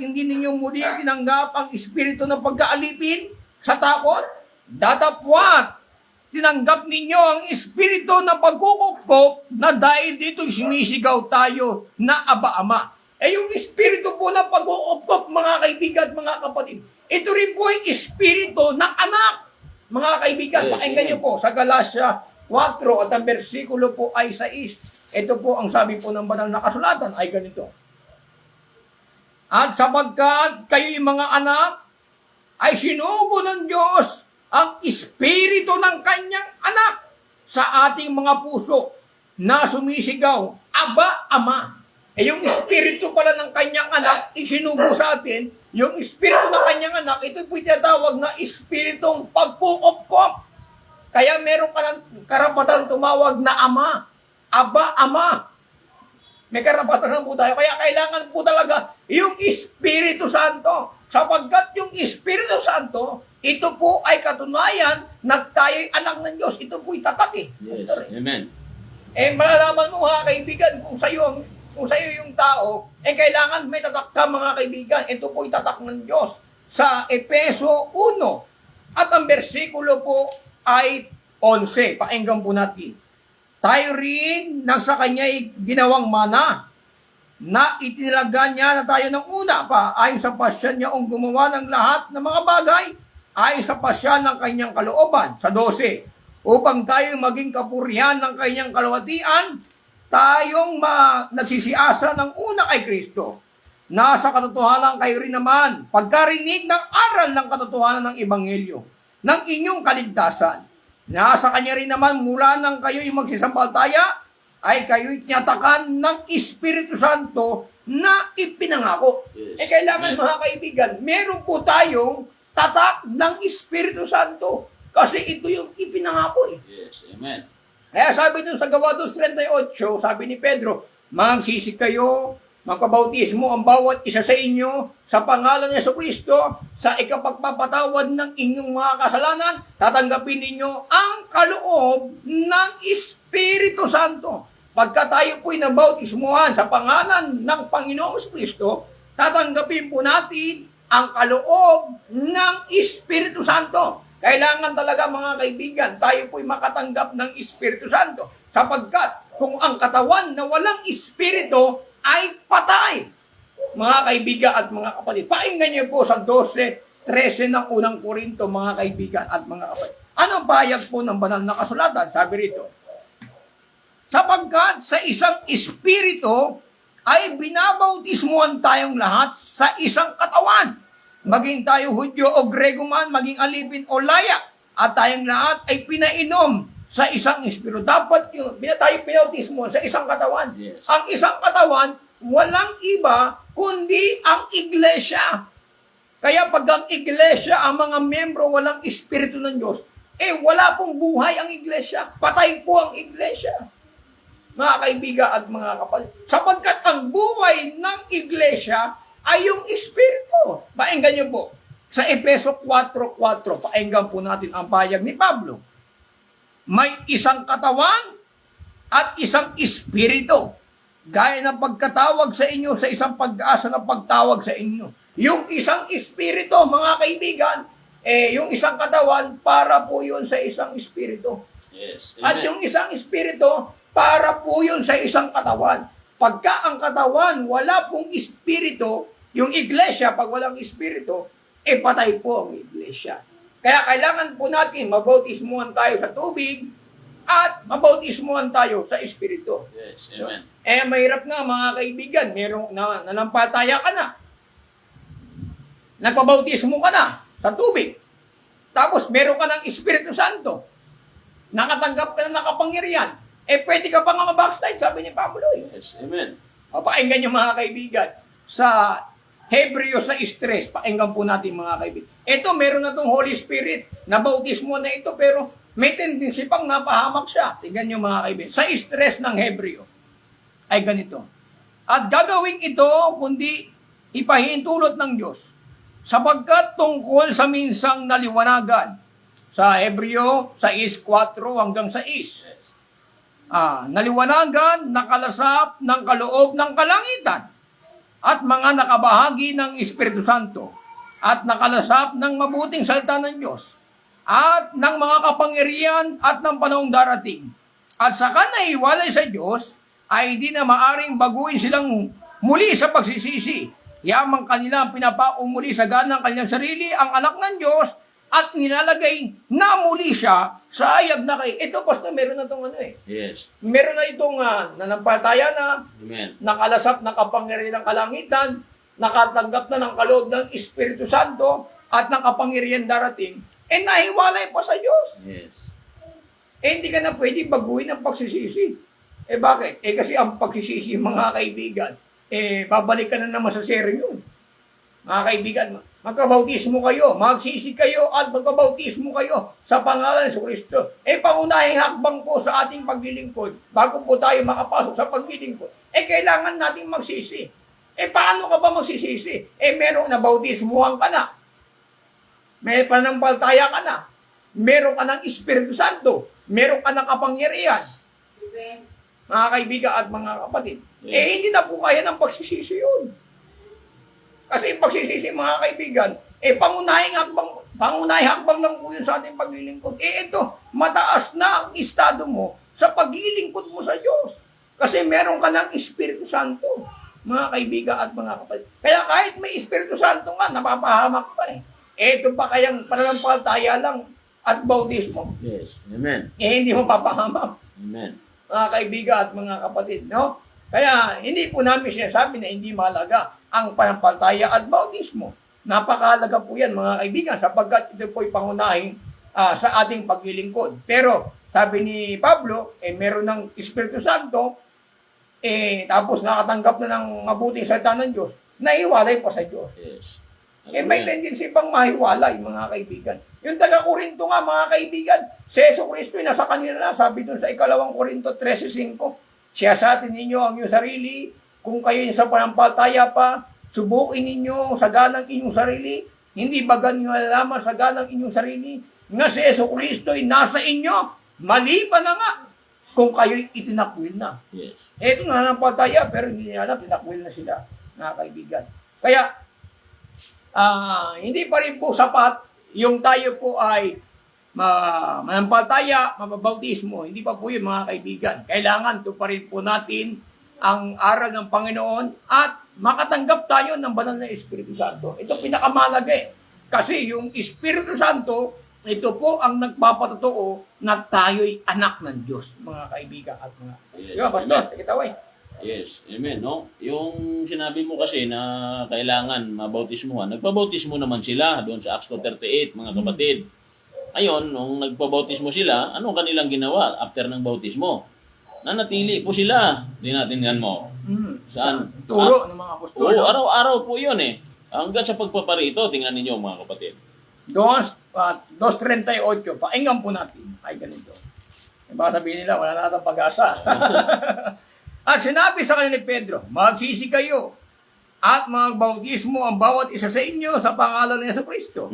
hindi ninyo muli tinanggap ang espiritu ng pagkaalipin sa takot, datapwat, tinanggap ninyo ang espiritu ng pagkukupkop na dahil dito'y sinisigaw tayo na Aba Ama. Yung espiritu po ng pag-uupkop, mga kaibigan at mga kapatid, ito rin po ay espiritu ng anak. Mga kaibigan, Yes, pakinggan niyo amen. po sa Galatia 4 at ang versikulo po ay 6. Ito po ang sabi po ng banal na kasulatan ay ganito. At sapagkat kayo'y mga anak, ay sinugo ng Diyos ang espiritu ng kanyang anak sa ating mga puso na sumisigaw, Aba, Ama. Yung espiritu pala ng kanyang anak, isinugo sa atin, yung espiritu ng kanyang anak, ito po tinatawag na espiritong pagpupukop. Kaya meron ka ng karapatan tumawag na Ama. Aba, Ama. May karapatan na po tayo. Kaya kailangan po talaga yung Espiritu Santo. Sapagkat yung Espiritu Santo, ito po ay katunayan na tayo'y anak ng Diyos. Ito po'y tatak eh. Yes. Amen. Malalaman mo mga kaibigan, kung sa'yo yung tao, kailangan may tatak ka mga kaibigan. Ito po'y tatak ng Diyos. Sa Efeso 1, at ang bersikulo po ay 11. Paenggan po natin. Tayo rin nang sa kanya'y ginawang mana na itinilaga niya na tayo ng una pa ayon sa pasya niya ang gumawa ng lahat ng mga bagay ayon sa pasya ng kanyang kalooban sa 12 upang tayo maging kapurihan ng kanyang kalwatian tayong nagsisiasa ng una kay Kristo. Nasa katotohanan kayo rin naman pagkarinig ng aral ng katotohanan ng Ebanghelyo ng inyong kaligtasan. Nasa kanya rin naman mula nang kayo'y magsisampalataya, ay kayo'y tinatakan ng Espiritu Santo na ipinangako. Yes. Kailangan Amen. mga kaibigan, meron po tayong tatak ng Espiritu Santo. Kasi ito yung ipinangako eh. Yes. Amen. Kaya sabi dun sa Gawa 2:38, sabi ni Pedro, magsisi kayo, magpabautismo ang bawat isa sa inyo sa pangalan ni Jesucristo sa ikapagpapatawad ng inyong mga kasalanan, tatanggapin ninyo ang kaloob ng Espiritu Santo. Pagka tayo po'y nabautismuhan sa pangalan ng Panginoong Jesucristo, tatanggapin po natin ang kaloob ng Espiritu Santo. Kailangan talaga mga kaibigan, tayo po'y makatanggap ng Espiritu Santo. Sapagkat kung ang katawan na walang Espiritu ay patay. Mga kaibigan at mga kapatid, pakinggan niyo po sa 12:13 ng unang Korinto, mga kaibigan at mga kapatid. Ano bayag po ng banal na kasulatan? Sabi rito, sapagkat sa isang espiritu ay binabautismuhan tayong lahat sa isang katawan. Maging tayo Hudyo o Grego man, maging alipin o laya, at tayong lahat ay pinainom sa isang espiritu. Dapat yung tayo pinautismo sa isang katawan. Yes. Ang isang katawan, walang iba kundi ang iglesia. Kaya pag ang iglesia, ang mga membro walang espiritu ng Diyos, wala pong buhay ang iglesia. Patay po ang iglesia. Mga kaibigan at mga kapatid. Sapagkat ang buhay ng iglesia ay yung espiritu. Paenggan niyo po. Sa Efeso 4:4, paenggan po natin ang payag ni Pablo. May isang katawan at isang espiritu. Gaya ng pagkatawag sa inyo sa isang pag-asa na pagtawag sa inyo. Yung isang espiritu, mga kaibigan, yung isang katawan, para po yun sa isang espiritu. Yes. At Amen. yung isang espiritu, para po yun sa isang katawan. Pagka ang katawan, wala pong espiritu, yung iglesia, pag walang espiritu, patay po ang iglesia. Kaya kailangan po natin mabautismuhan tayo sa tubig at mabautismuhan tayo sa espiritu. Yes. Amen. Mahirap nga mga kaibigan, merong nanampataya ka na. Nagpabautismo ka na sa tubig. Tapos meron ka ng Espiritu Santo. Nakatanggap ka na ng kapangyarihan. Pwede ka pa nga mabackslide, sabi ni Pablo. Yes. Amen. Pakinggan niyo mga kaibigan. Sa Hebreo sa stress, pakinggan po natin mga kaibigan. Ito, meron na itong Holy Spirit. Nabautismo na ito, pero may tendency pang napahamak siya. Tingnan niyo mga kaibigan. Sa stress ng Hebreo ay ganito. At gagawin ito kundi ipahintulot ng Diyos sapagkat tungkol sa minsang naliwanagan sa Hebreo 6:4 hanggang 6. Naliwanagan, nakalasap ng kaloob ng kalangitan at mga nakabahagi ng Espiritu Santo at nakalasap ng mabuting salita ng Diyos at ng mga kapangyarihan at ng panahong darating. At saka naiwalay sa Diyos, ay di na maaring baguhin silang muli sa pagsisisi. Yamang kanilang pinapako muli sa ganang kanilang sarili ang anak ng Diyos at nilalagay na muli siya sa ayag na kay. Ito, basta meron na itong Yes. meron na itong nanampataya na, Amen. nakalasap na kapangyarihan ng kalangitan, nakatanggap na ng kaloob ng Espiritu Santo, at ng kapangyarihan darating, nahiwalay pa sa Diyos. Yes. Hindi ka na pwede baguhin ang pagsisisi. Bakit? Kasi ang pagsisisi, mga kaibigan, babalik ka na naman sa seri yun. Mga kaibigan, magkabautismo kayo, magsisi kayo, at magkabautismo kayo sa pangalan ng Kristo. Pangunahing hakbang po sa ating paglilingkod, bago po tayo makapasok sa paglilingkod, kailangan nating magsisi. Paano ka ba magsisisi? Meron na bautismuhan ka na. May pananampalataya ka na. Meron ka ng Espiritu Santo. Meron ka ng kapangyarihan. Mga kaibigan at mga kapatid. Hindi na po kaya ng pagsisisi yun. Kasi yung pagsisisi, mga kaibigan, pangunahing hakbang lang po yun sa ating paglilingkod. Ito, mataas na ang estado mo sa paglilingkod mo sa Diyos. Kasi meron ka ng Espiritu Santo, mga kaibigan at mga kapatid. Kaya kahit may Espiritu Santo nga, napapahamak pa Ito pa kayang pananampalataya lang at bautismo. Yes. Amen. Hindi mo papahamak. Amen. Mga kaibigan at mga kapatid, no? Kaya hindi po namin sinasabi na hindi mahalaga ang pananampalataya at bautismo. Napakahalaga po yan, mga kaibigan, sapagkat ito po'y pangunahing sa ating paglilingkod. Pero, sabi ni Pablo, meron ng Espiritu Santo, tapos nakatanggap na ng mabuting salita ng Diyos, naiwalay pa sa Diyos. Yes. May tendency pang mahiwalay, mga kaibigan. Yung taga-Korinto nga, mga kaibigan, si Yesu Cristo, nasa kanila na, sabi dun sa 2 Korinto 13:5, siya sa atin ninyo ang inyong sarili, kung kayo sa panampalataya pa, subukin ninyo sa ganang inyong sarili, hindi bagan nyo nalalaman sa ganang inyong sarili, nga si Yesu Cristo ay nasa inyo, maliban na nga, kung kayo'y itinakwil na. Yes. Ito na nanampalataya, pero hindi nila alam, tinakwil na sila, mga kaibigan. Kaya, hindi pa rin po sapat yung tayo po ay manampalataya, mababautismo. Hindi pa po yun, mga kaibigan. Kailangan tuparin po natin ang aral ng Panginoon at makatanggap tayo ng banal na Espiritu Santo. Ito pinakamalaga Kasi yung Espiritu Santo, ito po ang nagpapatotoo na tayo'y anak ng Diyos, mga kaibigan at mga... Yes. Diba, Pastor? Tikitaway. Yes, amen, no? Yung sinabi mo kasi na kailangan mabautismuhan, nagpabautismo naman sila doon sa Acts 2:38, mga kapatid. Ngayon, nung nagpabautismo sila, anong kanilang ginawa after ng bautismo? Nanatili po sila. Hindi natin yan mo. Saan? Turo ng mga apostol. Oo, araw-araw po yun Hanggang sa pagpaparito, tingnan ninyo mga kapatid. 2:38, painggan po natin. Ay, ganito. Baka sabihin nila, wala na natang pag-asa. At sinabi sa kanila ni Pedro, magsisi kayo at magbautismo ang bawat isa sa inyo sa pangalan ni Yesu Kristo.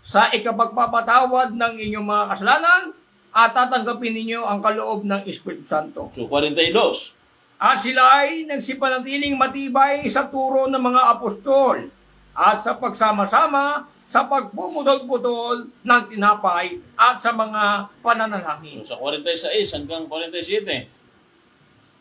Sa ikapagpapatawad ng inyong mga kasalanan at tatanggapin ninyo ang kaloob ng Espiritu Santo. So, 42. At sila ay nagsipanatiling matibay sa turo ng mga apostol at sa pagsama-sama sa pagpuputol-putol ng tinapay at sa mga pananalangin. So, sa 46 hanggang 47.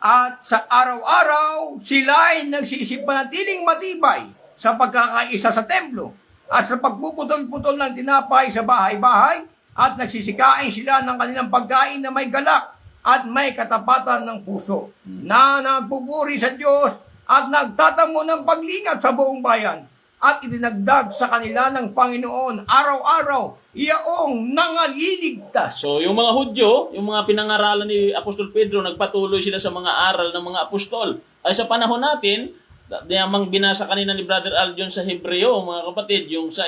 At sa araw-araw, sila ay nagsisipanatiling matibay sa pagkakaisa sa templo at sa pagpuputol-putol ng tinapay sa bahay-bahay at nagsisikain sila ng kanilang pagkain na may galak at may katapatan ng puso na nagpupuri sa Diyos at nagtatamo ng paglingap sa buong bayan at itinagdag sa kanila ng Panginoon araw-araw iyaong nangaliligtas. So, yung mga Hudyo, yung mga pinangaralan ni Apostol Pedro, nagpatuloy sila sa mga aral ng mga apostol. Ay sa panahon natin, yung binasa kanina ni Brother Aljon sa Hebreo, mga kapatid, yung 6,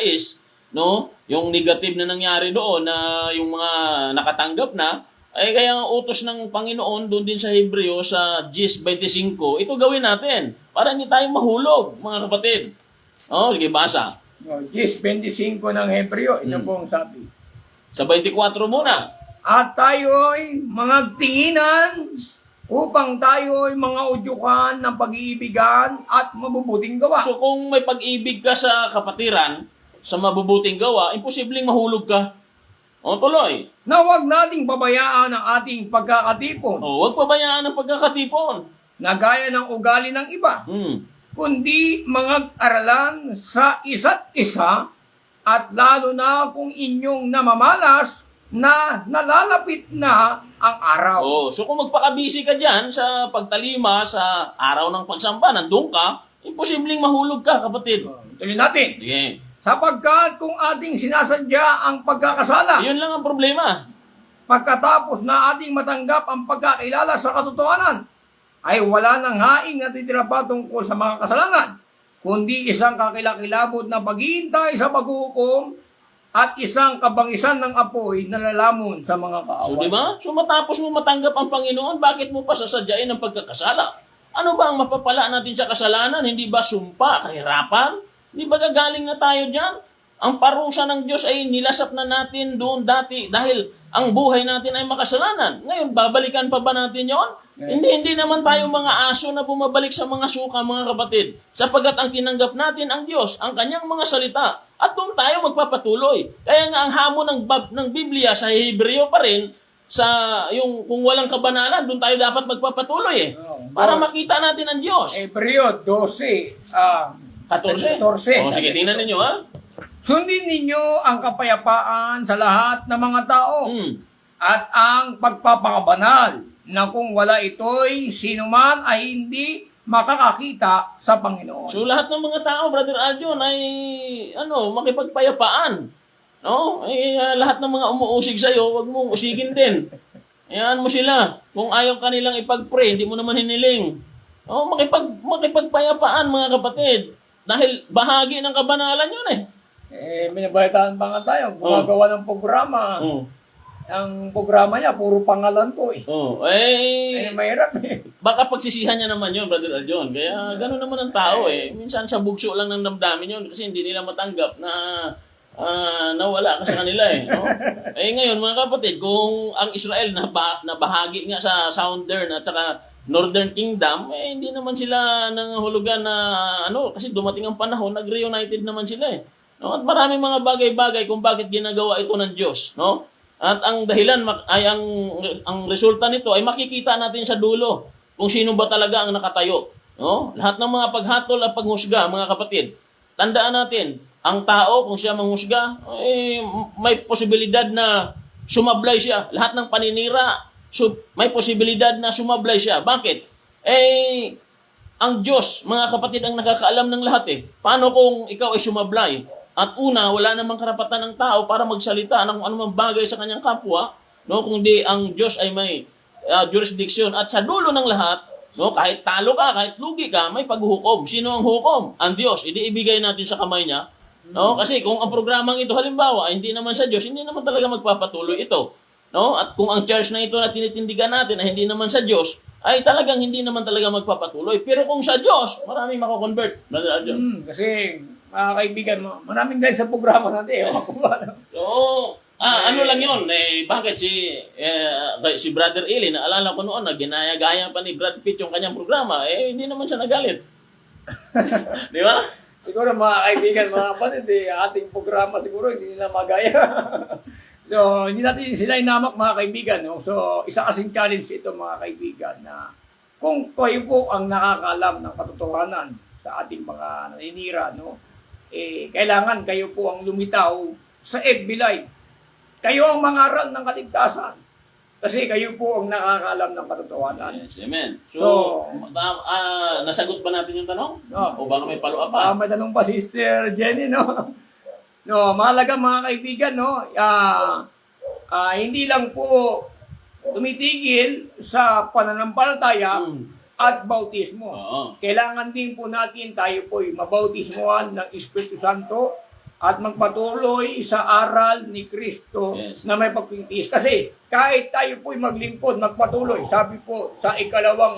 no? Yung negative na nangyari doon, na yung mga nakatanggap na, ay kaya ang utos ng Panginoon doon din sa Hebreo, sa 10:25, ito gawin natin, para hindi tayo mahulog, mga kapatid. Sige, basa. 10:25 ng Hebreo, ito po ang sabi. Sa 24 muna. At tayo'y mga tinginan upang tayo'y mga udyukan ng pag-iibigan at mabubuting gawa. So kung may pag-ibig ka sa kapatiran, sa mabubuting gawa, imposibleng mahulog ka. Tuloy. Na huwag nating babayaan ang ating pagkakatipon. Huwag pabayaan ang pagkakatipon. Na gaya ng ugali ng iba. kundi mag-aralan sa isa't isa, at lalo na kung inyong namamalas na nalalapit na ang araw. Oh, so kung magpakabisi ka dyan sa pagtalima sa araw ng pagsamba, nandun ka, imposibleng mahulog ka, kapatid. Tuloy natin. Sige. Sapagkat kung ating sinasadya ang pagkakasala, Yun lang ang problema. pagkatapos na ating matanggap ang pagkakilala sa katotohanan, ay wala nang haing na titira pa tungkol sa mga kasalanan, kundi isang kakilakilabot na paghihintay sa paghuhukom at isang kabangisan ng apoy na lalamon sa mga kaaway. So, di ba? So, matapos mo matanggap ang Panginoon, bakit mo pa sasadyain ang pagkakasala? Ano ba ang mapapala natin sa kasalanan? Hindi ba sumpa, kahirapan? Hindi ba gagaling na tayo dyan? Ang parusa ng Diyos ay nilasap na natin doon dati dahil ang buhay natin ay makasalanan. Ngayon, babalikan pa ba natin yon? Hindi naman tayo mga aso na bumabalik sa mga suka, mga kapatid. Sapagkat ang tinanggap natin ang Diyos, ang kanyang mga salita, at doon tayo magpapatuloy. Kaya nga ang hamon ng Biblia sa Hebreo pa rin, sa yung kung walang kabanalan, doon tayo dapat magpapatuloy eh. Para makita natin ang Diyos. Hebreo 12, 14. 14. O, sige, tingnan ninyo ha. Sundin ninyo ang kapayapaan sa lahat ng mga tao at ang pagpapakabanal, na kung wala ito'y sinuman ay hindi makakakita sa Panginoon. So lahat ng mga tao, Brother Aljon, ay makipagpayapaan. No? Lahat ng mga umuusig sa'yo, huwag mong usigin din. Ayan mo sila. Kung ayaw kanilang ipag-pray, hindi mo naman hiniling. No? Makipagpayapaan, mga kapatid. Dahil bahagi ng kabanalan yun eh. Minabalitaan pa nga tayo, gumagawa ng programa. Ang programa niya, puro pangalan ko eh. Mahirap eh. Baka pagsisihan niya naman yun, Brother Aljon. Kaya gano'n naman ang tao eh. Minsan sa bugso lang ng damdamin yun kasi hindi nila matanggap na nawala ka sa kanila eh. No? Ngayon, mga kapatid, kung ang Israel na bahagi nga sa Southern at saka Northern Kingdom, hindi naman sila nanghulugan na kasi dumating ang panahon, nag-reunited naman sila eh. No? At maraming mga bagay-bagay kung bakit ginagawa ito ng Diyos. No? At ang dahilan ay ang resulta nito ay makikita natin sa dulo kung sino ba talaga ang nakatayo. No? Lahat ng mga paghatol at paghusga, mga kapatid, tandaan natin, ang tao, kung siya manghusga, may posibilidad na sumablay siya. Lahat ng paninira, may posibilidad na sumablay siya. Bakit? Ang Diyos, mga kapatid, ang nakakaalam ng lahat eh. Paano kung ikaw ay sumablay? At una, wala namang karapatan ng tao para magsalita ng anumang bagay sa kanyang kapwa, no? Kundi ang Diyos ay may jurisdiction. At sa dulo ng lahat, no, kahit talo ka, kahit lugi ka, may paghuhukom. Sino ang hukom? Ang Diyos. Ibigay natin sa kamay niya. No? Kasi kung ang programang ito, halimbawa, hindi naman sa Diyos, hindi naman talaga magpapatuloy ito. No? At kung ang church na ito na tinitindigan natin ay hindi naman sa Diyos, ay talagang hindi naman talaga magpapatuloy. Pero kung sa Diyos, maraming mako-convert. Kasi, mga kaibigan mo, maraming dahil sa programa natin. So, ano lang yun, bakit si Brother Eli, naalala ko noon, na ginaya-gaya pa ni Brad Pitt yung kanyang programa, hindi naman siya nagalit. Di ba? Siguro mga kaibigan, mga kapatid, ating programa siguro hindi nila magaya. So, hindi natin sila inamak, mga kaibigan. No? So, isa kasing challenge ito, mga kaibigan, na kung kayo po ang nakakaalam ng katotohanan sa ating mga naninira, no? Kailangan kayo po ang lumitaw sa FB Live. Kayo ang mangaral ng kaligtasan. Kasi kayo po ang nakakaalam ng katotohanan. Yes, amen. So nasagot pa natin yung tanong? No. O baka may follow-up pa? May tanong pa, Sister Jenny, no? No, mahalaga, mga kaibigan, no? Hindi lang po tumitigil sa pananampalataya at bautismo. Kailangan din po natin tayo po'y mabautismohan ng Espiritu Santo at magpatuloy sa aral ni Kristo na may pagpintis. Kasi kahit tayo po'y maglingkod, magpatuloy, sabi po sa ikalawang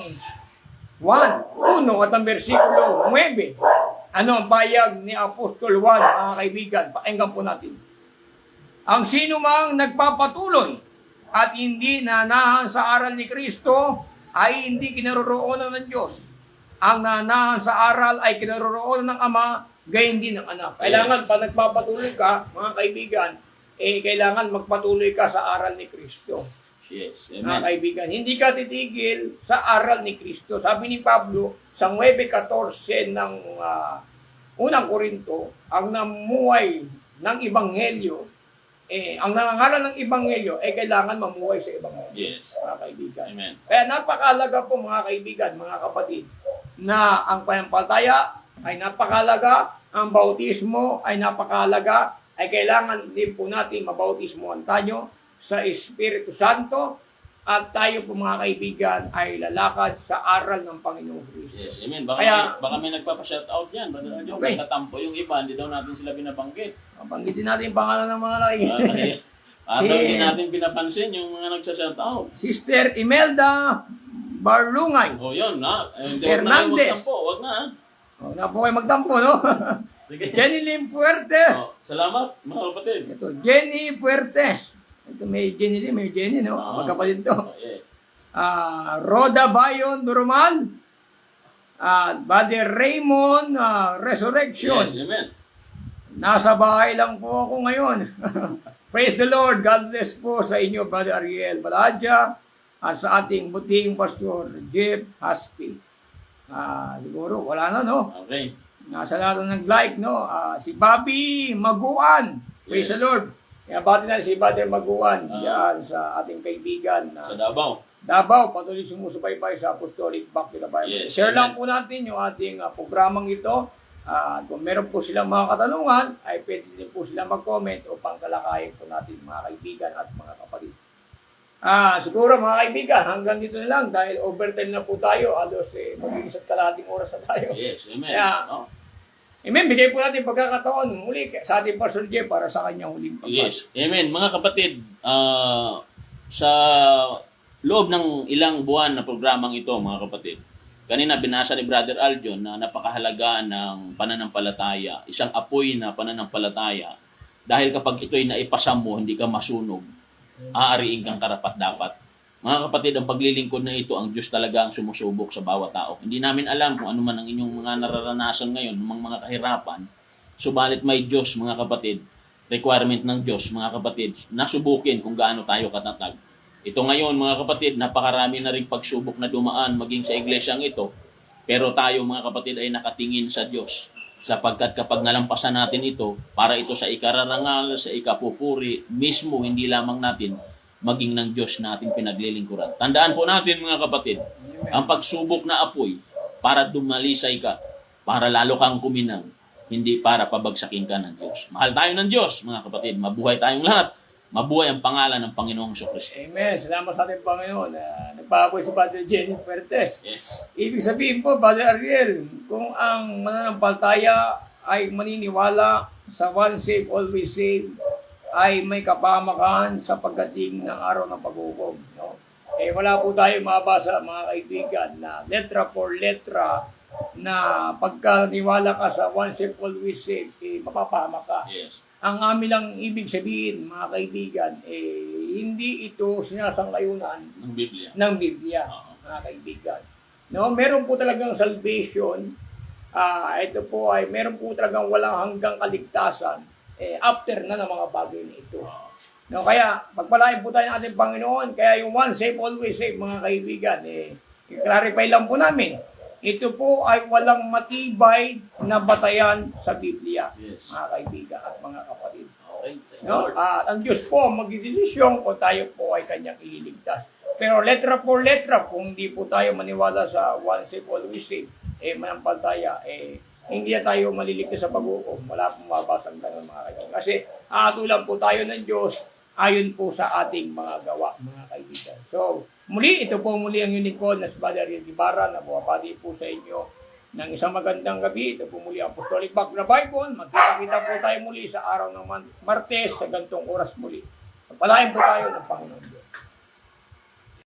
1 at ang versikulo 9, ano ang bayag ni Apostol Juan, mga kaibigan? Pakinggan po natin. Ang sino mang nagpapatuloy at hindi nanahan sa aral ni Kristo ay hindi kinaroroonan ng Diyos. Ang nanahan sa aral ay kinaroroonan ng Ama, gayon din ng Anak. Kailangan pa nagpapatuloy ka, mga kaibigan, kailangan magpatuloy ka sa aral ni Kristo. Yes. Mga Amen. kaibigan, hindi ka titigil sa aral ni Kristo. Sabi ni Pablo sa 9:14 ng unang Korinto, ang namuhay ng Ebanghelyo, ang nangangaral ng Ebanghelyo, kailangan mamuhay sa Ebanghelyo. Yes. Mga kaibigan. Amen. Kaya napakalaga po mga kaibigan, mga kapatid, na ang pananampalataya ay napakalaga, ang bautismo ay napakalaga, ay kailangan din po natin mabautismohan tayo sa Espiritu Santo at tayo po mga kaibigan ay lalakad sa aral ng Panginoong Kristo. Yes. Amen. Baka, Kaya- baka may nagpapa-shoutout yan. Brother Arjo, Okay. nagtatampo yung iba, hindi daw natin sila binabanggit. Panggitin natin yung pangalan ng mga nakikinig. Daw hindi natin pinapansin yung mga nagsa-shoutout. Sister Imelda Barlungay. O yun, na. Hindi, Hernandez. Wag na. Huwag na po kayo magtampo, no? Sige. Jenny Lim Puertes. Salamat, mga kapatid. Ito, Jenny Puertes. Ito, may Jenny Lim, may Jenny, no? Oo. Magkapatid to. Yes. Roda Bayon Normal. Brother Raymond Resurrection. Yes, amen. Nasa bahay lang po ako ngayon. Praise the Lord. God bless po sa inyo, Brother Ariel Baladja, at sa ating buting pastor, Jeff Haspi. Siguro, wala na, no? Okay. Nasa laro nag-like, no? Si Bobby Maguan. Praise Yes. the Lord. Kaya bati na si Brother Maguan Ah. yan sa ating kaibigan na Sa Davao. Davao, patuloy sumusubaybay sa Apostolic Back to the Bible. Yes, Share lang amen. po natin yung ating programang ito. Kung meron po silang mga katanungan, ay pwede din po sila mag-comment upang talakayin po natin mga kaibigan at mga kapatid. Siguro mga kaibigan, hanggang dito na lang dahil overtime na po tayo. Alos mag-iisat kalahating oras na tayo. Yes, amen. Kaya, No? Amen, bigay po natin pagkakataon muli sa ating Pastor Jeff para sa kanyang huling Yes, amen. Mga kapatid, sa loob ng ilang buwan na programang ito, mga kapatid, kanina binasa ni Brother Aljon na napakahalaga ng pananampalataya, isang apoy na pananampalataya, dahil kapag ito'y naipasa mo, hindi ka masunog, aariin kang karapat-dapat. Mga kapatid, ang paglilingkod na ito, ang Diyos talaga ang sumusubok sa bawat tao. Hindi namin alam kung ano man ang inyong mga nararanasan ngayon, mga kahirapan, subalit may Diyos, mga kapatid, requirement ng Diyos, mga kapatid, nasubukin kung gaano tayo katatag. Ito ngayon, mga kapatid, napakarami na rin pagsubok na dumaan maging sa iglesyang ito. Pero tayo, mga kapatid, ay nakatingin sa Diyos. Sapagkat kapag nalampasan natin ito, para ito sa ikararangal, sa ikapupuri, mismo hindi lamang natin, maging ng Diyos natin pinaglilingkuran. Tandaan po natin, mga kapatid, ang pagsubok na apoy, para dumalisay ka, para lalo kang kuminang, hindi para pabagsakin ka ng Diyos. Mahal tayo ng Diyos, mga kapatid. Mabuhay tayong lahat. Mabuhay ang pangalan ng Panginoong Kristo. Amen. Salamat sa ating Panginoon. Nagpapaboy si Brother Jenny Fuertes. Yes. Ibig sabihin po, Brother Ariel, kung ang mananampalataya ay maniniwala sa one save, always save, ay may kapamakan sa pagdating ng araw ng paghukom. No? Wala po tayo mabasa, mga kaibigan, na letra for letra na pagkaniwala ka sa one save, always save, mapapahamak ka. Yes. Ang amin lang ibig sabihin, mga kaibigan, hindi ito sinasangayunan Ng Biblia. ng Biblia, mga kaibigan. No, meron po talagang salvation. Ito po ay meron po talagang walang hanggang kaligtasan after na ng mga bagay na ito. No, kaya pagpalain po tayo ng ating Panginoon, kaya yung one save, always save, mga kaibigan, i-clarify lang po namin. Ito po ay walang matibay na batayan sa Biblia, Yes. mga kaibigan at mga kapatid. Okay. Thank you, No? Lord. Ang Diyos po magdidesisyon kung tayo po ay kanyang ililigtas. Pero letra por letra, kung hindi po tayo maniwala sa one save, always save, manampalataya, hindi na tayo maliligtas sa pag-uukom. Wala pong mabasang ganun, mga kaibigan. Kasi aatulan po tayo ng Diyos ayon po sa ating mga gawa, mga kaibigan. So, ito po muli ang unicorn na si Brother Ariel Ibarra na buwabati po sa inyo ng isang magandang gabi. Ito po muli ang Apostolic Back to the Bible. Magkita-kita po tayo muli sa araw ng Martes sa gantong oras muli. Pagpalain po tayo ng Panginoon.